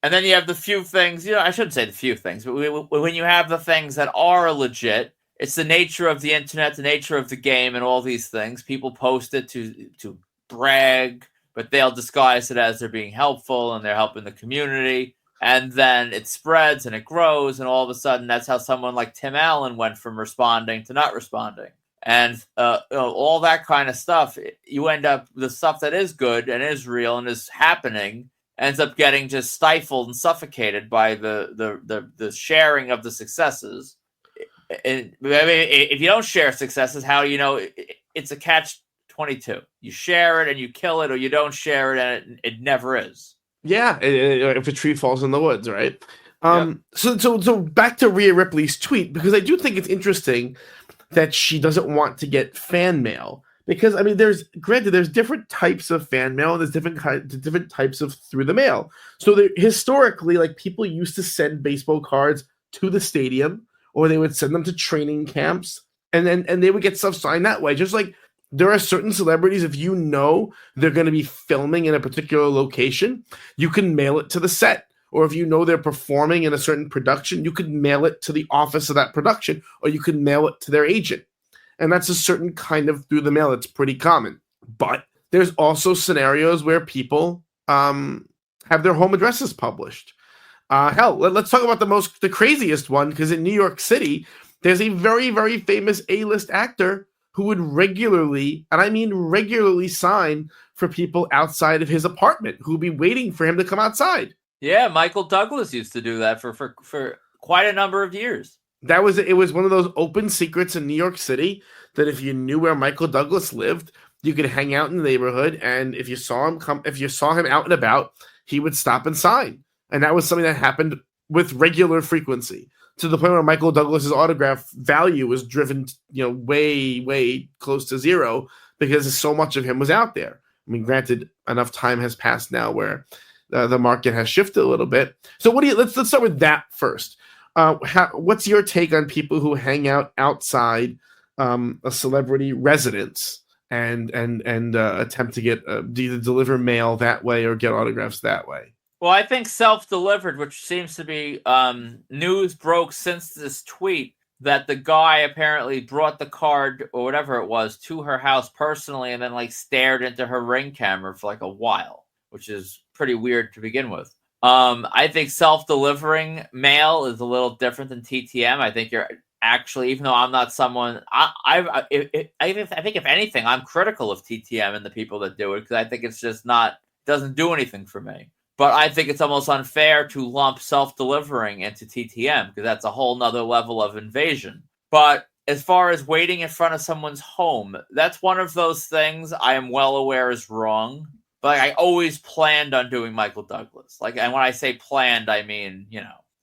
And then you have the few things, I shouldn't say the few things, but when you have the things that are legit, it's the nature of the internet, the nature of the game, and all these things. People post it to brag, but they'll disguise it as they're being helpful and they're helping the community. And then it spreads and it grows, and all of a sudden, that's how someone like Tim Allen went from responding to not responding. And all that kind of stuff, you end up, the stuff that is good and is real and is happening ends up getting just stifled and suffocated by the sharing of the successes. And, I mean, if you don't share successes, how do you know? It's a catch-22. You share it and you kill it, or you don't share it and it never is. Yeah, if a tree falls in the woods, right? Yep. So back to Rhea Ripley's tweet, because I do think it's interesting that she doesn't want to get fan mail, because I mean, there's different types of fan mail, and there's different types of through the mail. So historically, like, people used to send baseball cards to the stadium, or they would send them to training camps, and they would get stuff signed that way. Just like there are certain celebrities, if you know they're going to be filming in a particular location, you can mail it to the set. Or if you know they're performing in a certain production, you could mail it to the office of that production, or you could mail it to their agent. And that's a certain kind of through the mail that's pretty common. But there's also scenarios where people have their home addresses published. Hell, let's talk about the craziest one, because in New York City, there's a very, very famous A-list actor who would regularly, and I mean regularly, sign for people outside of his apartment, who would be waiting for him to come outside. Yeah, Michael Douglas used to do that for quite a number of years. It was one of those open secrets in New York City that if you knew where Michael Douglas lived, you could hang out in the neighborhood, and if you saw him out and about, he would stop and sign. And that was something that happened with regular frequency, to the point where Michael Douglas's autograph value was driven, way close to zero, because so much of him was out there. I mean, granted, enough time has passed now where the market has shifted a little bit. So let's start with that first. What's your take on people who hang out outside a celebrity residence and attempt to get either deliver mail that way or get autographs that way? Well, I think self-delivered, which seems to be news broke since this tweet, that the guy apparently brought the card or whatever it was to her house personally, and then like stared into her Ring camera for like a while, which is pretty weird to begin with. I think self-delivering mail is a little different than TTM. I think you're actually, even though I'm not someone, I think if anything, I'm critical of TTM and the people that do it, because I think it's just doesn't do anything for me. But I think it's almost unfair to lump self-delivering into TTM because that's a whole nother level of invasion. But as far as waiting in front of someone's home, that's one of those things I am well aware is wrong. But I always planned on doing Michael Douglas. And when I say planned, I mean,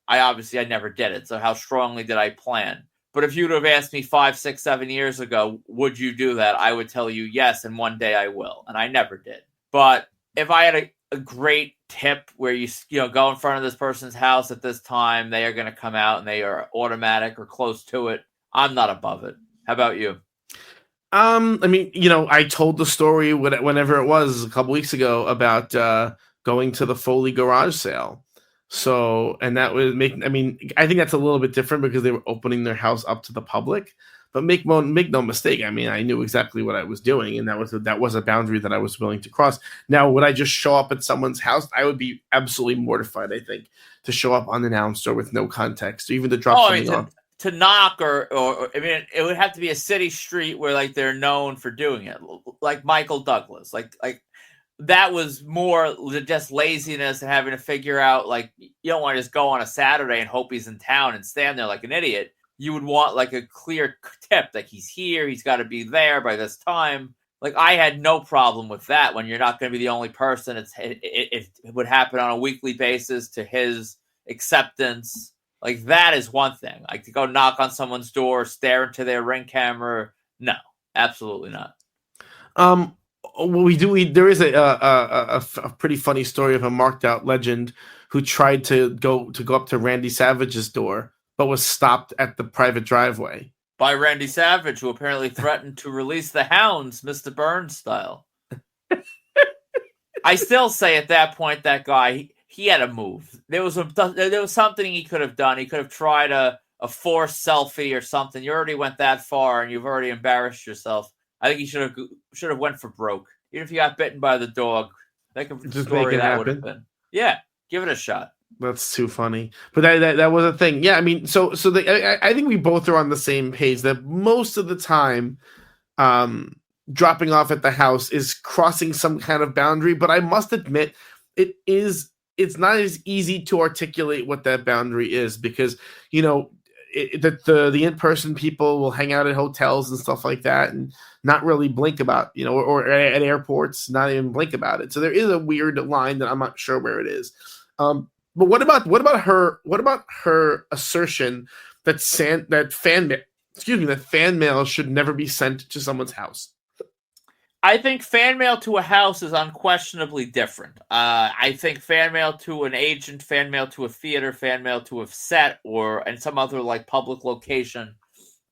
I never did it. So how strongly did I plan? But if you'd have asked me 5, 6, 7 years ago, would you do that? I would tell you yes, and one day I will. And I never did. But if I had a great tip where you go in front of this person's house at this time, they are going to come out and they are automatic or close to it, I'm not above it. How about you? I told the story whenever it was a couple weeks ago about going to the Foley garage sale. So, and that would I think that's a little bit different because they were opening their house up to the public. But make no mistake, I knew exactly what I was doing, and that was a boundary that I was willing to cross. Now, would I just show up at someone's house? I would be absolutely mortified, I think, to show up unannounced or with no context, or even to drop something off. To knock or it would have to be a city street where they're known for doing it, like Michael Douglas. That was more just laziness and having to figure out you don't want to just go on a Saturday and hope he's in town and stand there like an idiot. You would want a clear tip, he's here, he's got to be there by this time. I had no problem with that when you're not going to be the only person. It would happen on a weekly basis to his acceptance. That is one thing. To go knock on someone's door, stare into their Ring camera. No, absolutely not. There is a pretty funny story of a marked out legend who tried to go up to Randy Savage's door, but was stopped at the private driveway by Randy Savage, who apparently threatened to release the hounds, Mr. Burns style. I still say at that point, that guy, he had to move. There was something he could have done. He could have tried a forced selfie or something. You already went that far, and you've already embarrassed yourself. I think he should have went for broke. Even if you got bitten by the dog, think of the story that would have been. Yeah, give it a shot. That's too funny. But that was a thing. Yeah, I think we both are on the same page that most of the time, dropping off at the house is crossing some kind of boundary. But I must admit, it's not as easy to articulate what that boundary is because, the in-person people will hang out at hotels and stuff like that and not really blink about, or at airports, not even blink about it. So there is a weird line that I'm not sure where it is. But what about her assertion that fan mail should never be sent to someone's house? I think fan mail to a house is unquestionably different. I think fan mail to an agent, fan mail to a theater, fan mail to a set, and some other public location,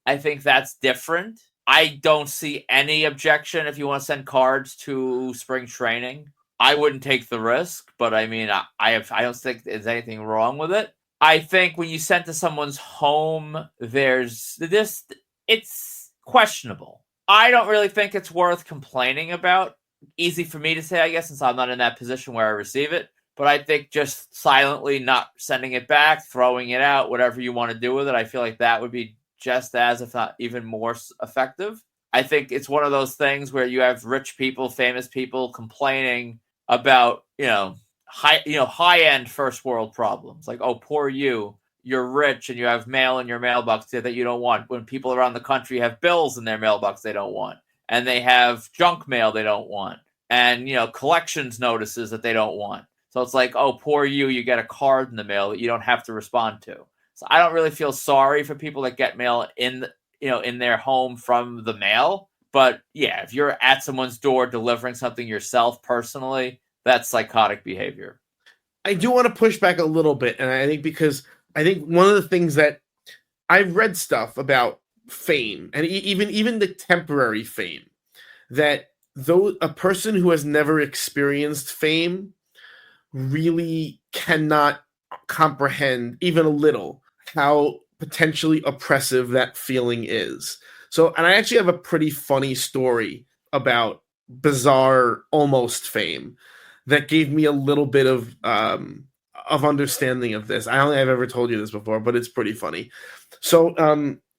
I think that's different. I don't see any objection if you want to send cards to spring training. I wouldn't take the risk, but I don't think there's anything wrong with it. I think when you send to someone's home, it's questionable. I don't really think it's worth complaining about. Easy for me to say, I guess, since I'm not in that position where I receive it. But I think just silently not sending it back, throwing it out, whatever you want to do with it, I feel like that would be just as, if not even more effective. I think it's one of those things where you have rich people, famous people complaining about, high-end first world problems. Oh, poor you. You're rich and you have mail in your mailbox that you don't want. When people around the country have bills in their mailbox they don't want. And they have junk mail they don't want. And, collections notices that they don't want. So it's oh, poor you. You get a card in the mail that you don't have to respond to. So I don't really feel sorry for people that get mail in their home from the mail. But yeah, if you're at someone's door delivering something yourself personally, that's psychotic behavior. I do want to push back a little bit. And I think one of the things that I've read stuff about fame and even the temporary fame, that though a person who has never experienced fame really cannot comprehend even a little how potentially oppressive that feeling is. So, and I actually have a pretty funny story about bizarre almost fame that gave me a little bit of understanding of this. I don't think I've ever told you this before, but it's pretty funny. So,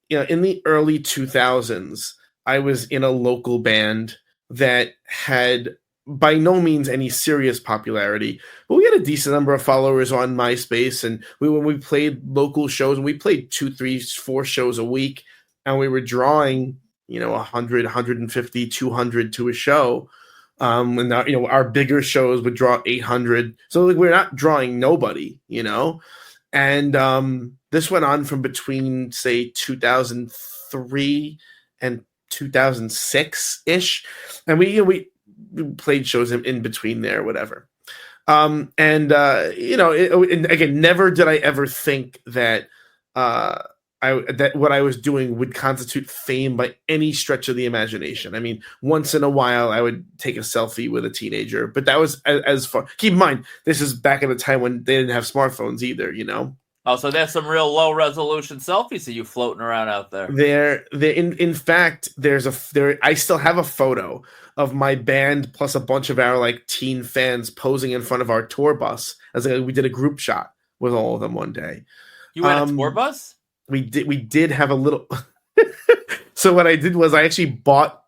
in the early 2000s, I was in a local band that had by no means any serious popularity, but we had a decent number of followers on MySpace. And when we played local shows, and we played 2, 3, 4 shows a week, and we were drawing, 100, 150, 200 to a show. And our bigger shows would draw 800. So like, we're not drawing nobody, And this went on from between, say, 2003 and 2006 ish, and we played shows in between there, whatever. And again, never did I ever think that that what I was doing would constitute fame by any stretch of the imagination. I mean, once in a while, I would take a selfie with a teenager, but that was as far. Keep in mind, this is back at a time when they didn't have smartphones either, Oh, so there's some real low resolution selfies of you floating around out there. In fact, I still have a photo of my band plus a bunch of our like teen fans posing in front of our tour bus as we did a group shot with all of them one day. You had a tour bus? We did have a little. So what I did was I actually bought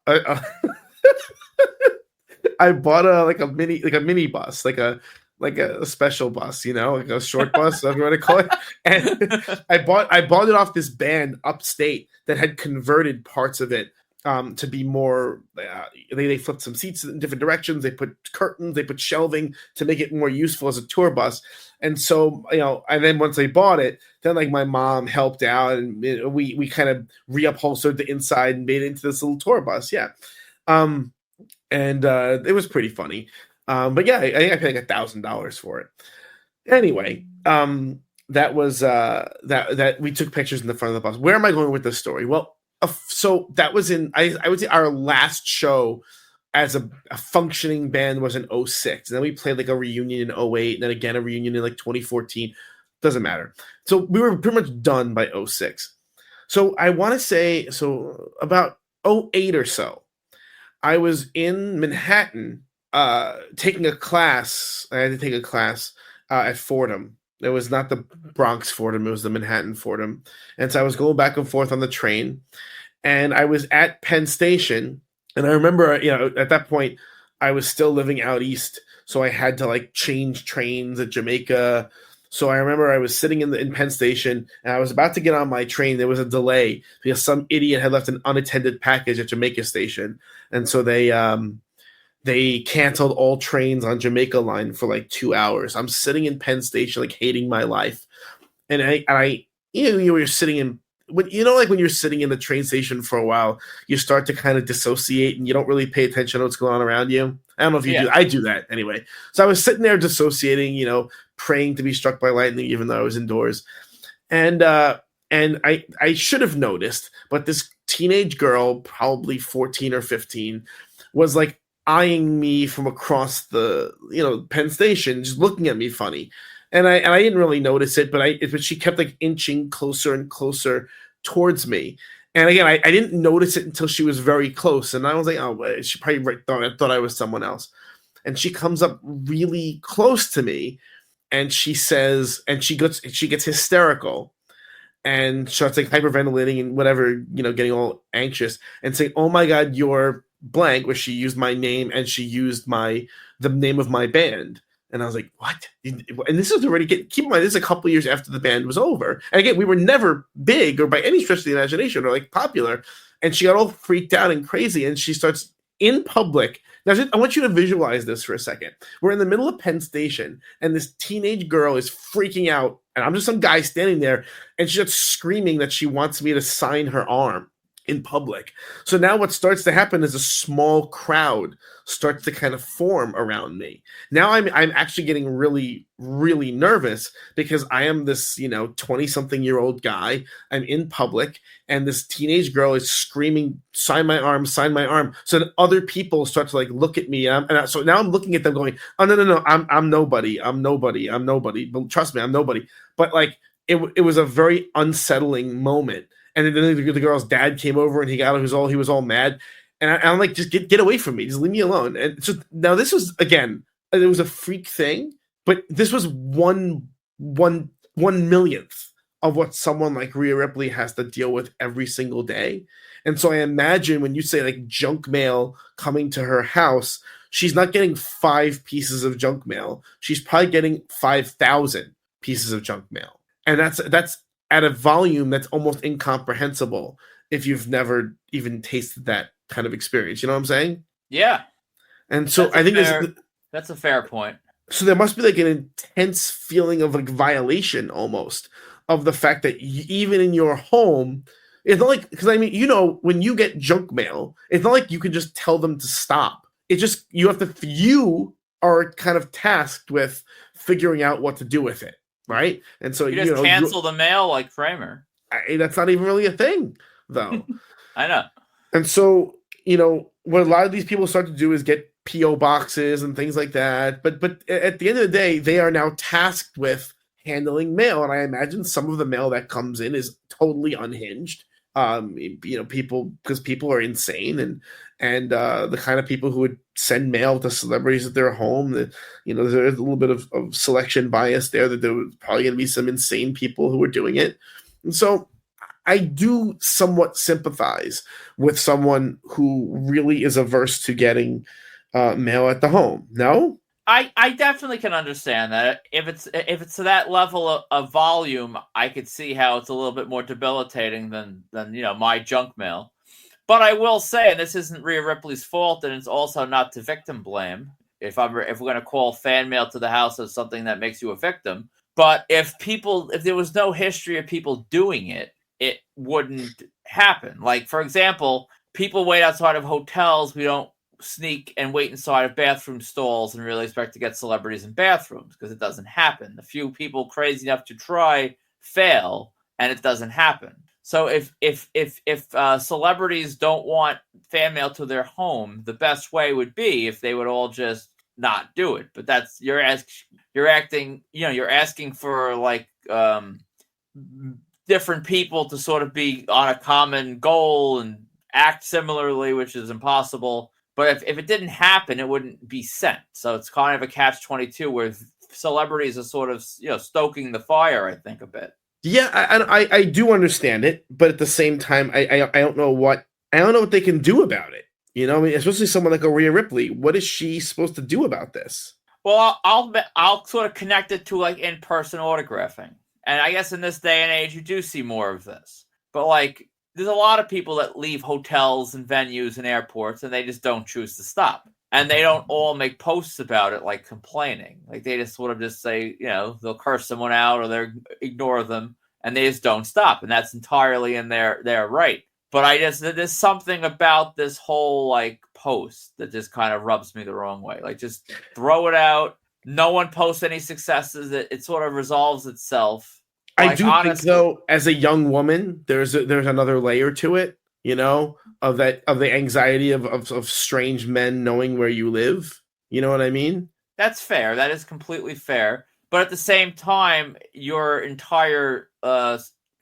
I bought a mini bus, like a special bus, like a short bus, whatever you want to call it. And I bought it off this band upstate that had converted parts of it to be more. They flipped some seats in different directions. They put curtains. They put shelving to make it more useful as a tour bus. And so, and then once I bought it, then like my mom helped out, and we kind of reupholstered the inside and made it into this little tour bus. Yeah. And it was pretty funny. But yeah, I think I paid like $1,000 for it. Anyway, that was that we took pictures in the front of the bus. Where am I going with this story? Well, so that was I would say our last show as a functioning band was in 06. And then we played like a reunion in 08, and then again a reunion in like 2014. Doesn't matter. So we were pretty much done by 06. So I want to say, about 08 or so, I was in Manhattan taking a class. I had to take a class at Fordham. It was not the Bronx Fordham, it was the Manhattan Fordham. And so I was going back and forth on the train, and I was at Penn Station. And I remember, at that point, I was still living out east, so I had to like change trains at Jamaica. So I remember I was sitting in Penn Station, and I was about to get on my train. There was a delay because some idiot had left an unattended package at Jamaica Station, and so they canceled all trains on Jamaica line for like 2 hours. I'm sitting in Penn Station, like hating my life, and you're sitting in. When you're sitting in the train station for a while, you start to kind of dissociate and you don't really pay attention to what's going on around you. I don't know if you do. I do that anyway. So I was sitting there dissociating, praying to be struck by lightning, even though I was indoors. And I should have noticed, but this teenage girl, probably 14 or 15, was like eyeing me from across the, Penn Station, just looking at me funny. And I didn't really notice it, but she kept like inching closer and closer towards me. And again, I didn't notice it until she was very close, and I was like, oh, she probably thought I was someone else. And she comes up really close to me, and she says, and she gets hysterical, and starts like hyperventilating and whatever, getting all anxious and saying, "Oh my God, you're blank," where she used my name and she used the name of my band. And I was like, what? And this is already keep in mind, this is a couple years after the band was over. And again, we were never big or by any stretch of the imagination or like popular. And she got all freaked out and crazy. And she starts in public. Now, I want you to visualize this for a second. We're in the middle of Penn Station, and this teenage girl is freaking out. And I'm just some guy standing there. And she starts screaming that she wants me to sign her arm in public. So now what starts to happen is a small crowd starts to kind of form around me. Now I'm actually getting really, really nervous because I am this, 20-something-year-old guy. I'm in public, and this teenage girl is screaming, sign my arm, sign my arm. So that other people start to like look at me. So now I'm looking at them going, oh, no, I'm nobody. I'm nobody. I'm nobody. But trust me, I'm nobody. But like, it was a very unsettling moment. And then the girl's dad came over, and he was all mad. And I'm like, just get away from me. Just leave me alone. And so now this was, again, it was a freak thing, but this was one millionth of what someone like Rhea Ripley has to deal with every single day. And so I imagine when you say like junk mail coming to her house, she's not getting 5 pieces of junk mail. She's probably getting 5,000 pieces of junk mail. And that's at a volume that's almost incomprehensible if you've never even tasted that kind of experience. You know what I'm saying? Yeah. And so I think that's a fair point. So there must be like an intense feeling of like violation almost of the fact that even in your home, it's not like, because I mean, when you get junk mail, it's not like you can just tell them to stop. It just, you are kind of tasked with figuring out what to do with it, right? And so you just cancel the mail like Kramer. That's not even really a thing, though. I know. And so, what a lot of these people start to do is get P.O. boxes and things like that. But at the end of the day, they are now tasked with handling mail. And I imagine some of the mail that comes in is totally unhinged. Because people are insane, and the kind of people who would send mail to celebrities at their home, that there's a little bit of selection bias there, that there was probably going to be some insane people who were doing it. And so I do somewhat sympathize with someone who really is averse to getting mail at the home. No? I definitely can understand that. If it's to that level of volume, I could see how it's a little bit more debilitating than my junk mail. But I will say, and this isn't Rhea Ripley's fault, and it's also not to victim blame. If we're going to call fan mail to the house as something that makes you a victim, but if there was no history of people doing it, it wouldn't happen. Like, for example, people wait outside of hotels. We don't sneak and wait inside of bathroom stalls and really expect to get celebrities in bathrooms, because it doesn't happen. The few people crazy enough to try fail, and it doesn't happen. So if celebrities don't want fan mail to their home, the best way would be if they would all just not do it. But that's you're asking for like different people to sort of be on a common goal and act similarly, which is impossible. But if it didn't happen, it wouldn't be sent. So it's kind of a catch-22 where celebrities are sort of stoking the fire, I think, a bit. Yeah, I do understand it, but at the same time, I don't know what they can do about it. I mean, especially someone like Rhea Ripley. What is she supposed to do about this? Well, I'll sort of connect it to like in-person autographing, and I guess in this day and age, you do see more of this. But like, there's a lot of people that leave hotels and venues and airports, and they just don't choose to stop. And they don't all make posts about it, like complaining. Like, they just sort of just say, they'll curse someone out or they'll ignore them, and they just don't stop. And that's entirely in their right. But there's something about this whole like post that just kind of rubs me the wrong way. Like, just throw it out. No one posts any successes. It sort of resolves itself. I do think, though, as a young woman, there's another layer to it, of the anxiety of strange men knowing where you live. You know what I mean? That's fair. That is completely fair. But at the same time, your entire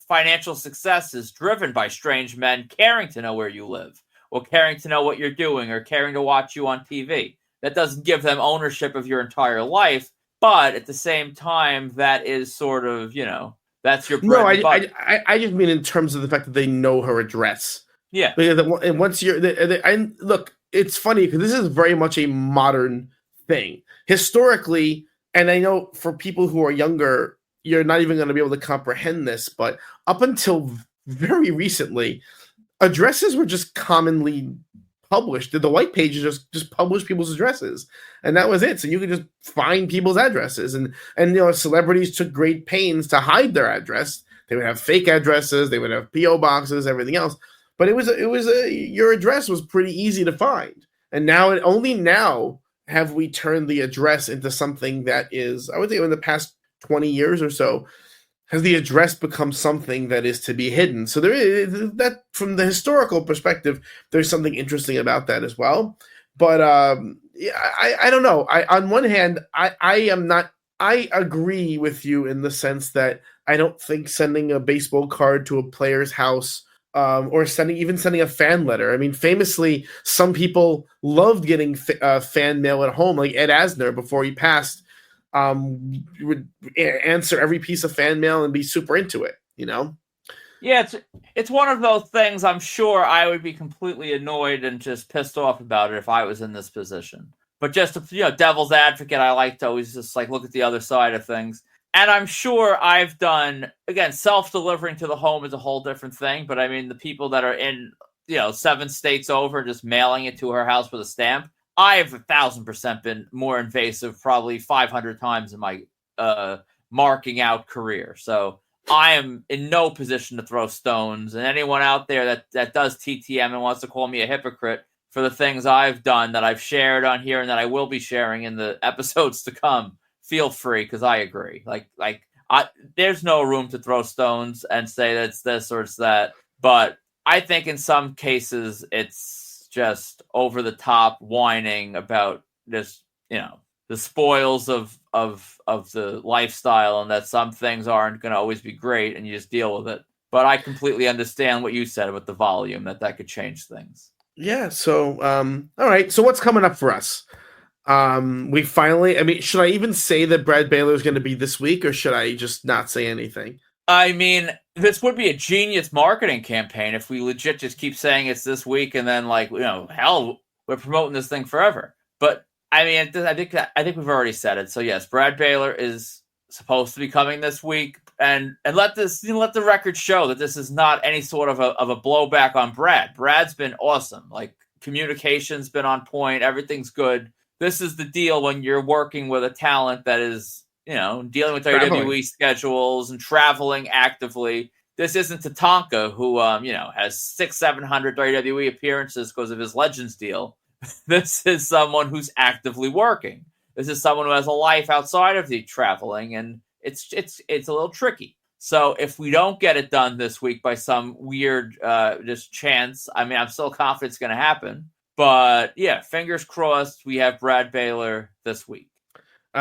financial success is driven by strange men caring to know where you live, or caring to know what you're doing, or caring to watch you on TV. That doesn't give them ownership of your entire life, but at the same time, that is sort of, that's your bread and butter. I just mean in terms of the fact that they know her address. Yeah. And once look, it's funny because this is very much a modern thing. Historically, and I know for people who are younger, you're not even going to be able to comprehend this, but up until very recently, addresses were just commonly published. The white pages just published people's addresses, and that was it. So you could just find people's addresses, and celebrities took great pains to hide their address. They would have fake addresses, they would have P.O. boxes, everything else. But your address was pretty easy to find. And only now have we turned the address into something that is, I would say, in the past 20 years or so, has the address become something that is to be hidden. So there is that, from the historical perspective, there's something interesting about that as well. But I don't know. On one hand, I agree with you in the sense that I don't think sending a baseball card to a player's house, or sending a fan letter. I mean, famously, some people loved getting fan mail at home, like Ed Asner before he passed. Would answer every piece of fan mail and be super into it, Yeah, it's one of those things. I'm sure I would be completely annoyed and just pissed off about it if I was in this position. But just to, devil's advocate, I like to always just like look at the other side of things. And I'm sure I've done, again, self-delivering to the home is a whole different thing. But I mean, the people that are in, 7 states over, just mailing it to her house with a stamp, I have 1,000% been more invasive, probably 500 times in my marking out career. So I am in no position to throw stones. And anyone out there that does TTM and wants to call me a hypocrite for the things I've done that I've shared on here and that I will be sharing in the episodes to come, feel free, because I agree. There's no room to throw stones and say that it's this or it's that. But I think in some cases it's just over the top whining about this, the spoils of the lifestyle, and that some things aren't going to always be great, and you just deal with it. But I completely understand what you said about the volume, that could change things. Yeah. So, all right. So what's coming up for us? We finally, I mean, should I even say that Brad Baylor is going to be this week, or should I just not say anything? I mean, this would be a genius marketing campaign if we legit just keep saying it's this week, and then hell, we're promoting this thing forever. But I mean, I think we've already said it. So yes, Brad Baylor is supposed to be coming this week, and let the record show that this is not any sort of a blowback on Brad. Brad's been awesome. Like, communication's been on point. Everything's good. This is the deal when you're working with a talent that is, dealing with WWE schedules and traveling actively. This isn't Tatanka, who, has 600-700 WWE appearances because of his Legends deal. This is someone who's actively working. This is someone who has a life outside of the traveling, and it's a little tricky. So if we don't get it done this week by some weird just chance, I mean, I'm still confident it's going to happen. But yeah, fingers crossed we have Brad Baylor this week.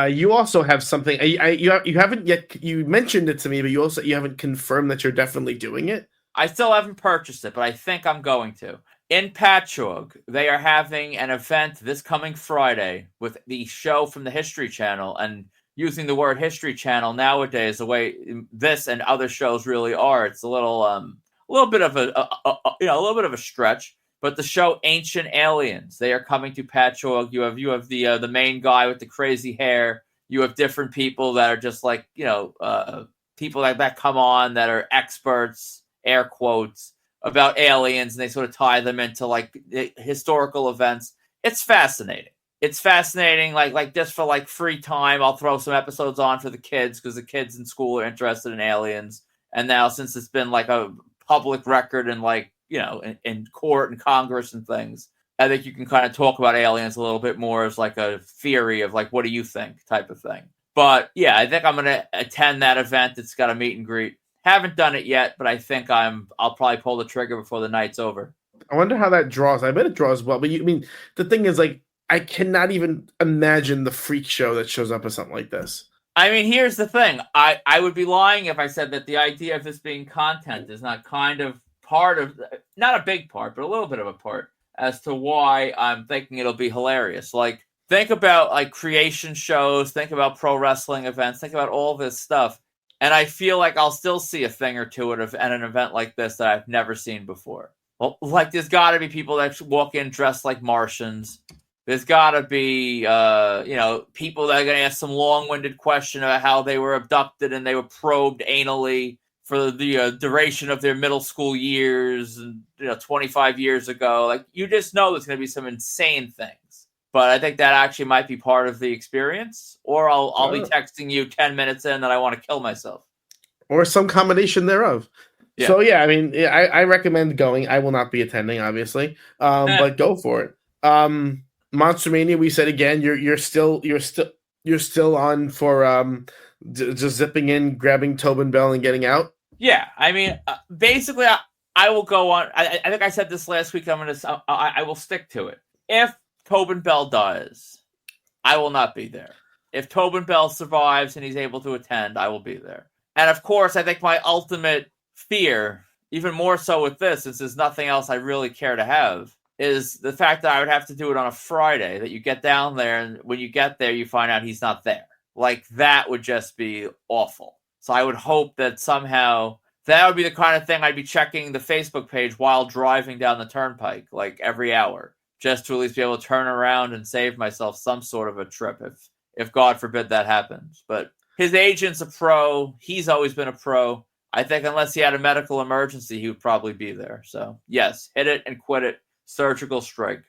You also have something. You haven't yet. You mentioned it to me, but you haven't confirmed that you're definitely doing it. I still haven't purchased it, but I think I'm going to. In Patchogue, they are having an event this coming Friday with the show from the History Channel, and using the word History Channel nowadays, the way this and other shows really are, it's a little bit of a stretch. But the show Ancient Aliens, they are coming to Patchogue. You have the main guy with the crazy hair. You have different people that are just like, people that come on that are experts, air quotes, about aliens, and they sort of tie them into like historical events. It's fascinating. It's fascinating. Like just for like free time, I'll throw some episodes on for the kids because the kids in school are interested in aliens. And now, since it's been like a public record and like, in court and Congress and things, I think you can kind of talk about aliens a little bit more as like a theory of like, what do you think type of thing. But yeah, I think I'm going to attend that event. It's got a meet and greet. Haven't done it yet, but I think I'll probably pull the trigger before the night's over. I wonder how that draws. I bet it draws well. But the thing is, like, I cannot even imagine the freak show that shows up as something like this. I mean, here's the thing. I would be lying if I said that the idea of this being content is not kind of part of, not a big part, but a little bit of a part as to why I'm thinking it'll be hilarious. Like, think about like creation shows, think about pro wrestling events, think about all this stuff. And I feel like I'll still see a thing or two at an event like this that I've never seen before. Well, like, there's got to be people that walk in dressed like Martians. There's got to be, people that are going to ask some long-winded question about how they were abducted and they were probed anally for the duration of their middle school years, and 25 years ago. Like, you just know there's going to be some insane things. But I think that actually might be part of the experience. Or I'll be texting you 10 minutes in that I want to kill myself. Or some combination thereof. Yeah. So yeah, I mean, I recommend going. I will not be attending, obviously, but go for it. Monster Mania, we said again, you're still on for just zipping in, grabbing Tobin Bell, and getting out. Yeah, I mean, basically, I will go on. I think I said this last week. I will stick to it. If Tobin Bell dies, I will not be there. If Tobin Bell survives and he's able to attend, I will be there. And of course, I think my ultimate fear, even more so with this, since there's nothing else I really care to have, is the fact that I would have to do it on a Friday, that you get down there, and when you get there, you find out he's not there. Like, that would just be awful. So I would hope that somehow that would be the kind of thing I'd be checking the Facebook page while driving down the turnpike, like every hour, just to at least be able to turn around and save myself some sort of a trip if God forbid that happens. But his agent's a pro. He's always been a pro. I think unless he had a medical emergency, he would probably be there. So, yes, hit it and quit it. Surgical strike.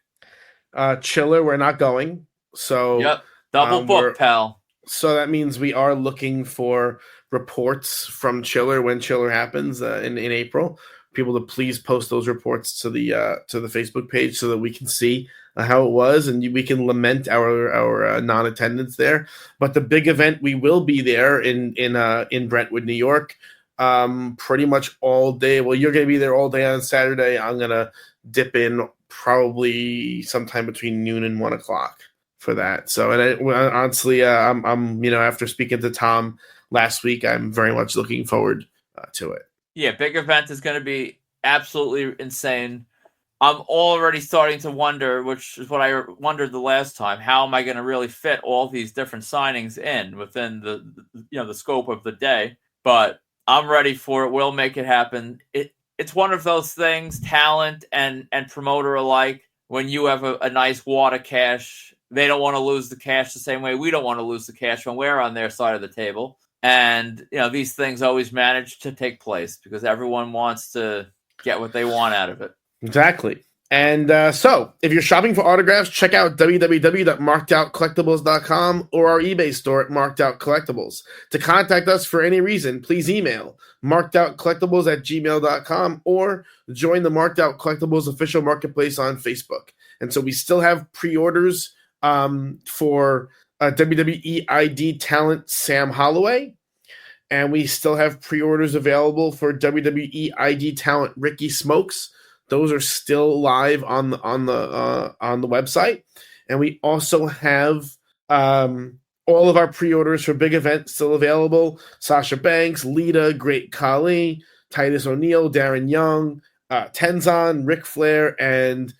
Chiller, we're not going. So, yep, double book, pal. So that means we are looking for reports from Chiller when Chiller happens in April. People to please post those reports to the Facebook page so that we can see how it was and we can lament our non-attendance there. But the big event, we will be there in Brentwood, New York, pretty much all day. Well, you're going to be there all day on Saturday. I'm going to dip in probably sometime between noon and 1 o'clock for that. So, and honestly, I'm after speaking to Tom last week, I'm very much looking forward to it. Yeah, big event is going to be absolutely insane. I'm already starting to wonder, which is what I wondered the last time, how am I going to really fit all these different signings in within the scope of the day? But I'm ready for it. We'll make it happen. It's one of those things, talent and promoter alike. When you have a nice wad of cash, they don't want to lose the cash the same way we don't want to lose the cash when we're on their side of the table. And, these things always manage to take place because everyone wants to get what they want out of it. Exactly. And so if you're shopping for autographs, check out www.markedoutcollectibles.com or our eBay store at Marked Out Collectibles. To contact us for any reason, please email markedoutcollectibles@gmail.com or join the Marked Out Collectibles official marketplace on Facebook. And so we still have pre-orders for WWE ID talent Sam Holloway. And we still have pre-orders available for WWE ID talent Ricky Smokes. Those are still live on the website. And we also have all of our pre-orders for big events still available. Sasha Banks, Lita, Great Khali, Titus O'Neil, Darren Young, Tenzan, Ric Flair, and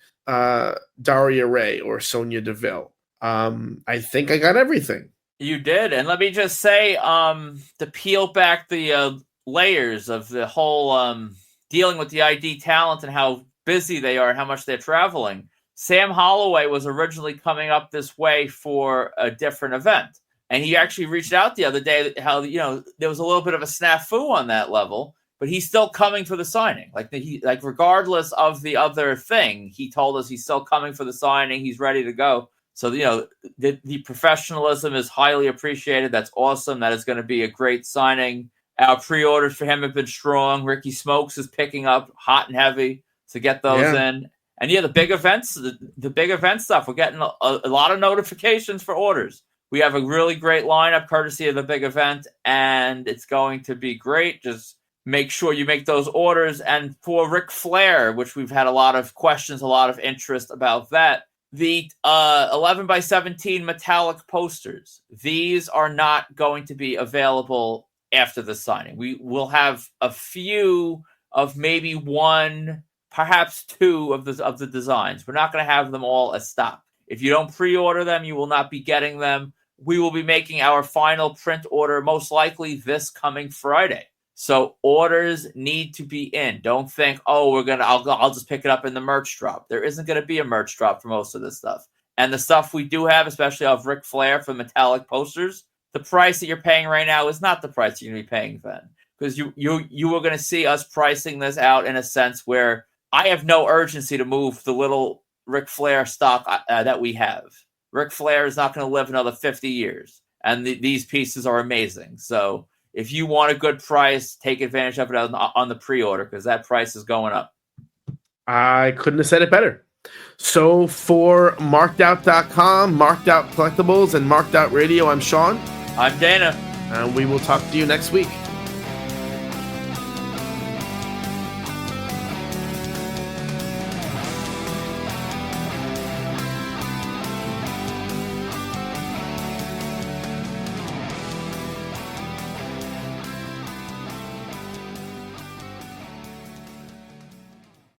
Daria Ray or Sonya Deville. I think I got everything. You did. And let me just say, to peel back the layers of the whole dealing with the ID talent and how busy they are and how much they're traveling. Sam Holloway was originally coming up this way for a different event. And he actually reached out the other day how, there was a little bit of a snafu on that level, but he's still coming for the signing. Like regardless of the other thing, he told us he's still coming for the signing. He's ready to go. So, the professionalism is highly appreciated. That's awesome. That is going to be a great signing. Our pre-orders for him have been strong. Ricky Smokes is picking up hot and heavy to get those in. And the big events, the big event stuff, we're getting a lot of notifications for orders. We have a really great lineup courtesy of the big event, and it's going to be great. Just make sure you make those orders. And for Ric Flair, which we've had a lot of questions, a lot of interest about that, the 11 by 17 metallic posters, these are not going to be available after the signing. We will have a few of maybe one, perhaps two of the designs. We're not going to have them all as stock. If you don't pre-order them, you will not be getting them. We will be making our final print order most likely this coming Friday. So orders need to be in. Don't think, I'll just pick it up in the merch drop. There isn't going to be a merch drop for most of this stuff. And the stuff we do have, especially of Ric Flair for metallic posters, the price that you're paying right now is not the price you're going to be paying then. Because you are going to see us pricing this out in a sense where I have no urgency to move the little Ric Flair stock that we have. Ric Flair is not going to live another 50 years. And these pieces are amazing. So if you want a good price, take advantage of it on the pre-order because that price is going up. I couldn't have said it better. So for markedout.com, Marked Out Collectibles, and Marked Out Radio, I'm Sean. I'm Dana. And we will talk to you next week.